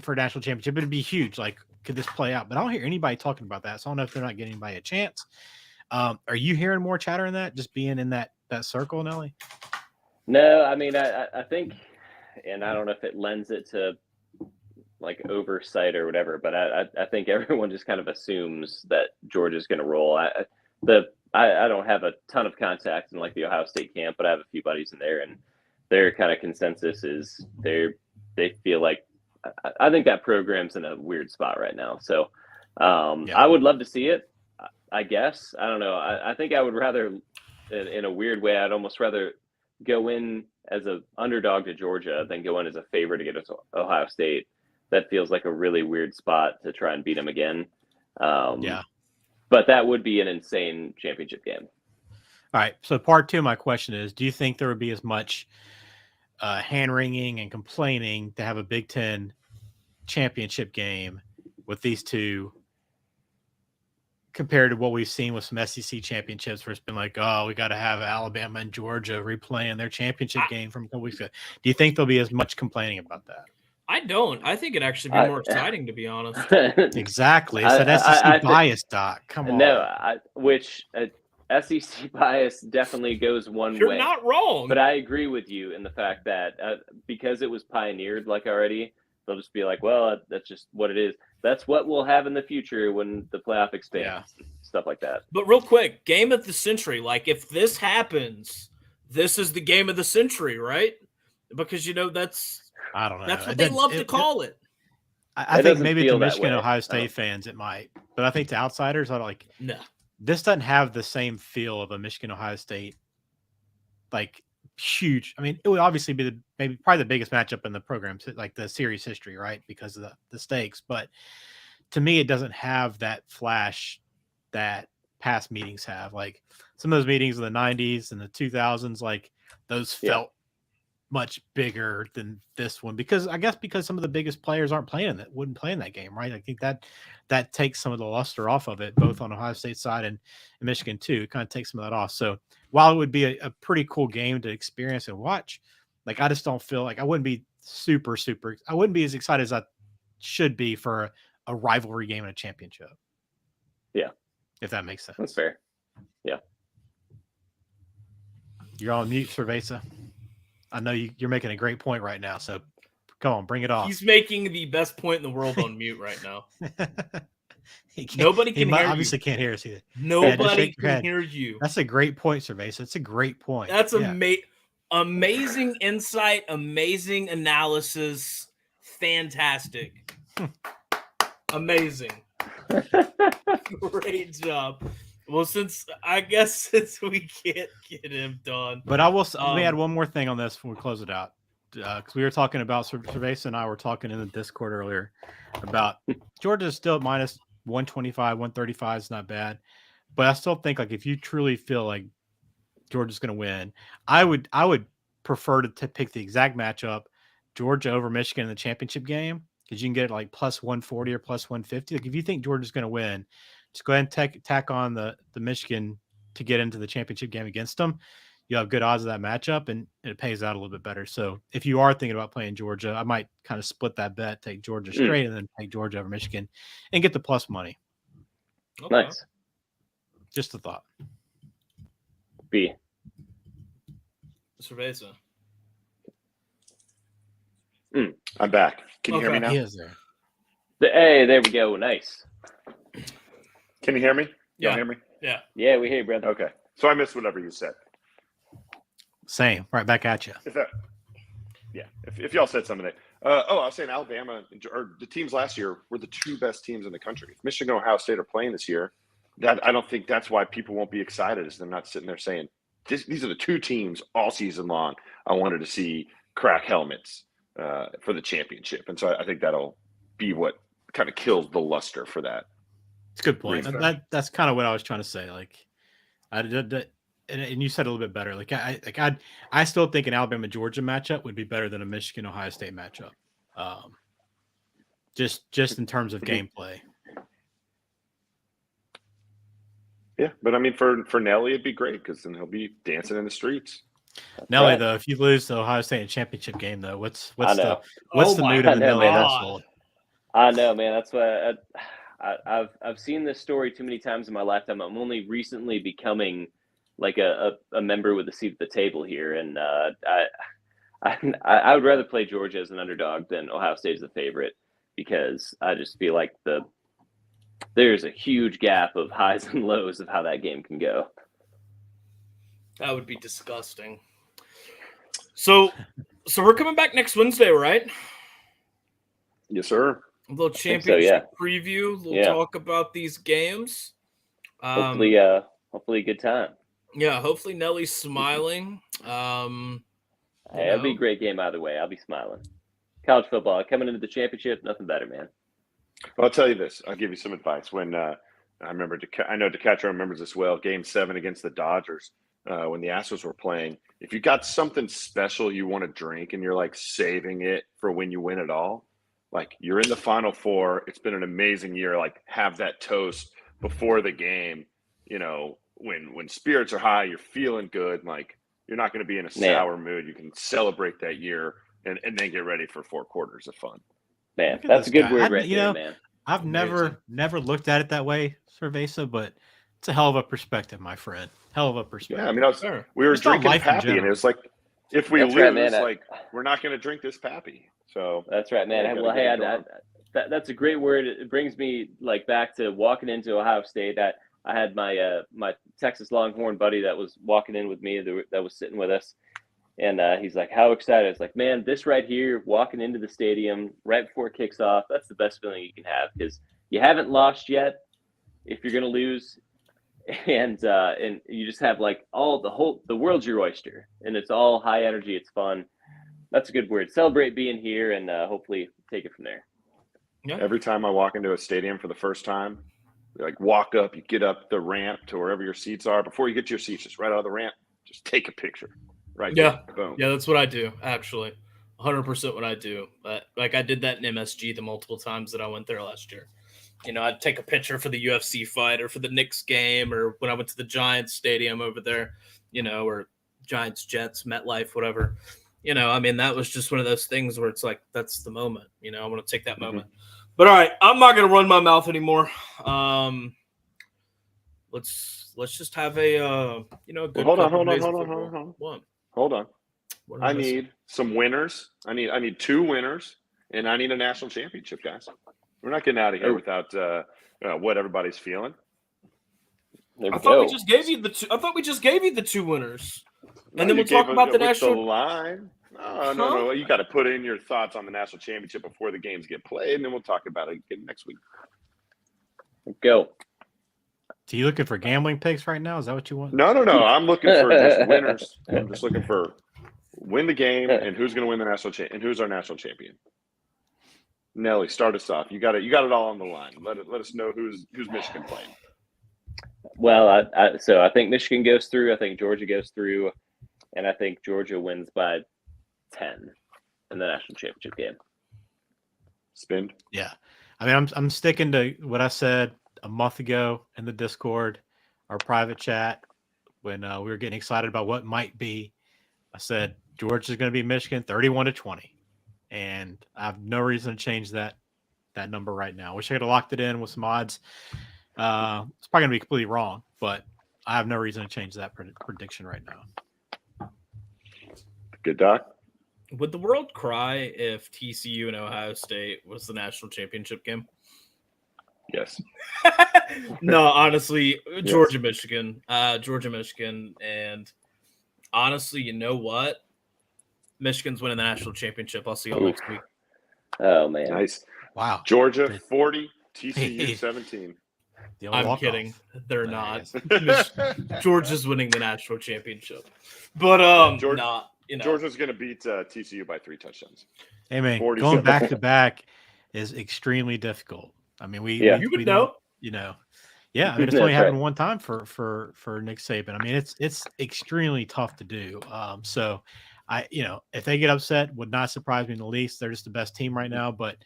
for a national championship. It'd be huge. Like, could this play out? But I don't hear anybody talking about that. So I don't know if they're not getting anybody a chance. Are you hearing more chatter in that? Just being in that circle, Nelly? No, I mean, I think, and I don't know if it lends it to like oversight or whatever, but I think everyone just kind of assumes that Georgia's going to roll. I don't have a ton of contacts in like the Ohio State camp, but I have a few buddies in there, and their kind of consensus is they feel like I think that program's in a weird spot right now. So I would love to see it. I guess I don't know. I think I would rather, in a weird way, I'd almost rather go in as an underdog to Georgia than go in as a favorite against Ohio State. That feels like a really weird spot to try and beat them again. But that would be an insane championship game. All right. So part 2 of my question is, do you think there would be as much hand-wringing and complaining to have a Big Ten championship game with these two compared to what we've seen with some SEC championships where it's been like, oh, we got to have Alabama and Georgia replaying their championship game from a couple weeks ago. Do you think there'll be as much complaining about that? I don't. I think it'd actually be more exciting, to be honest. Exactly. It's that SEC bias, Doc. Come on. No, SEC bias definitely goes one way. You're not wrong. But I agree with you in the fact that because it was pioneered like already, they'll just be like, well, that's just what it is. That's what we'll have in the future when the playoff expands, stuff like that. But real quick, game of the century. Like, if this happens, this is the game of the century, right? Because, that's I don't know. That's what they love to call it. I think maybe to Michigan, Ohio State fans, it might. But I think to outsiders, I'm like, no. This doesn't have the same feel of a Michigan, Ohio State, like huge. I mean, it would obviously be probably the biggest matchup in the program, like the series history, right? Because of the stakes. But to me, it doesn't have that flash that past meetings have. Like some of those meetings in the 90s and the 2000s, like those felt much bigger than this one because some of the biggest players wouldn't play in that game, right? I think that takes some of the luster off of it, both on Ohio State side and Michigan too. It kind of takes some of that off. So while it would be a pretty cool game to experience and watch, like I just don't feel like I wouldn't be super. I wouldn't be as excited as I should be for a rivalry game in a championship. Yeah, if that makes sense. That's fair. Yeah. You're on mute, Cerveza. I know you're making a great point right now, so come on, bring it on. He's making the best point in the world on mute right now. Nobody can hear you. Obviously can't hear us either. Nobody can hear you. That's a great point, Cerveza. It's a great point. That's amazing insight, amazing analysis, fantastic. Amazing. Great job. Well, since we can't get him done. But I will let me add one more thing on this before we close it out. because we were talking about Cerveza and I were talking in the Discord earlier about Georgia's still at minus 125, 135 is not bad, but I still think like if you truly feel like Georgia's going to win, I would prefer to pick the exact matchup, Georgia over Michigan in the championship game, because you can get it like plus 140 or plus 150. Like if you think Georgia's going to win, just go ahead and tack on the Michigan to get into the championship game against them. You have good odds of that matchup, and it pays out a little bit better. So if you are thinking about playing Georgia, I might kind of split that bet, take Georgia straight, and then take Georgia over Michigan and get the plus money. Okay. Nice. Just a thought. B. Cerveza. I'm back. Can you hear me now? He is there. Hey, there we go. Nice. Can you hear me? Yeah. You hear me? Yeah. Yeah, we hear you, brother. Okay. So I missed whatever you said. Same. Right back at you. If y'all said something. I was saying Alabama or the teams last year were the two best teams in the country. If Michigan and Ohio State are playing this year, I don't think that's why people won't be excited, is they're not sitting there saying, these are the two teams all season long I wanted to see crack helmets for the championship. And so I think that'll be what kind of kills the luster for that. It's a good point. That's kind of what I was trying to say. Like, and you said a little bit better. Like I still think an Alabama Georgia matchup would be better than a Michigan Ohio State matchup. Just in terms of gameplay. Yeah, but I mean, for Nelly, it'd be great because then he'll be dancing in the streets. Nelly, though, if you lose the Ohio State championship game, though, what's the mood of the Nelly household? I know, man. That's why I've seen this story too many times in my lifetime. I'm only recently becoming like a member with a seat at the table here, and I would rather play Georgia as an underdog than Ohio State as a favorite, because I just feel like there's a huge gap of highs and lows of how that game can go. That would be disgusting. So we're coming back next Wednesday, right? Yes, sir. A little championship preview. We'll talk about these games. Hopefully a good time. Yeah, hopefully Nelly's smiling. Hey, it'll be a great game either way. I'll be smiling. College football coming into the championship, nothing better, man. Well, I'll tell you this. I'll give you some advice. When I know DeCatro remembers this well. Game 7 against the Dodgers, when the Astros were playing. If you got something special you want to drink and you're like saving it for when you win it all, like you're in the Final Four. It's been an amazing year. Like have that toast before the game. You know, when spirits are high, you're feeling good. Like you're not going to be in a sour mood. You can celebrate that year and then get ready for 4 quarters of fun. Man, that's a good word right there, man. I've never looked at it that way, Cerveza, but it's a hell of a perspective, my friend. Hell of a perspective. Yeah, I mean, we were drinking Pappy, and it was like, if we lose, we're not going to drink this Pappy. So that's right, man. Well, hey, that's a great word. It brings me like back to walking into Ohio State. I had my my Texas Longhorn buddy that was walking in with me, that was sitting with us. And he's like, how excited? It's like, man, this right here, walking into the stadium right before it kicks off, that's the best feeling you can have, because you haven't lost yet if you're going to lose. And you just have like the world's your oyster, and it's all high energy. It's fun. That's a good word. Celebrate being here, and hopefully take it from there. Yeah. Every time I walk into a stadium for the first time, like walk up, you get up the ramp to wherever your seats are. Before you get to your seats, just right out of the ramp, just take a picture. Right. Yeah. Boom. Yeah, that's what I do, actually. 100% what I do. But like I did that in MSG the multiple times that I went there last year. You know, I'd take a picture for the UFC fight or for the Knicks game, or when I went to the Giants stadium over there, you know, or Giants, Jets, MetLife, whatever. You know, I mean, that was just one of those things where it's like, that's the moment. You know, I want to take that moment. But all right, I'm not going to run my mouth anymore. Let's just have a good. Hold on. I need some winners. I need 2 winners, and I need a national championship, guys. We're not getting out of here without what everybody's feeling. I thought we just gave you the 2 winners, and then we'll talk about the national line. No. You got to put in your thoughts on the national championship before the games get played, and then we'll talk about it again next week. Go. So you looking for gambling picks right now? Is that what you want? No. I'm looking for just winners. I'm just looking for Win the game, and who's going to win the national and who's our national champion? Nelly, start us off. You got it all on the line. Let us know who's Michigan playing. Well, so I think Michigan goes through. I think Georgia goes through, and I think Georgia wins by 10 in the national championship game. Spin. Yeah, I mean, I'm sticking to what I said a month ago in the Discord, our private chat, when we were getting excited about what might be. I said Georgia's going to be Michigan 31-20, and I have no reason to change that number right now. Wish I could have locked it in with some odds. It's probably going to be completely wrong, but I have no reason to change that prediction right now. Good, Doc. Would the world cry if TCU and Ohio State was the national championship game? Yes. No, honestly, Yes. Georgia, Michigan, and honestly, you know what? Michigan's winning the national championship. I'll see y'all next week. Oh man, Nice. Wow. Georgia 40, TCU 17. I'm kidding. They're not. Yes. Georgia's winning the national championship, but not. Georgia's going to beat TCU by 3 touchdowns. Hey man, 47. going back to back is extremely difficult. I mean, you would know. Yeah, I mean, it's That's only happened right. one time for Nick Saban. I mean, it's extremely tough to do. So if they get upset, would not surprise me in the least. They're just the best team right now. But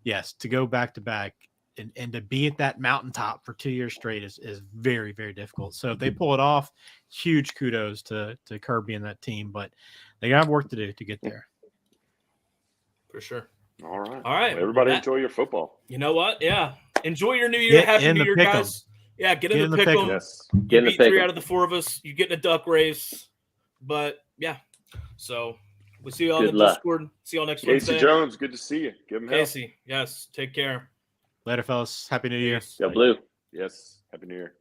yes, to go back to back and to be at that mountaintop for 2 years straight is very, very difficult. So if they pull it off, huge kudos to Kirby and that team. But they have work to do to get there. For sure. All right. Well, everybody enjoy your football. You know what? Yeah. Enjoy your new year. Happy New Year, guys. Yeah, get in the pick 'em. Yes. You beat 3 out of the 4 of us. You get in a duck race. But yeah. So we'll see you all in the Discord. See you all next Wednesday. Casey Jones, good to see you. Give him help. Casey, yes. Take care. Later, fellas. Happy New Year. Go Blue. Yes. Happy New Year.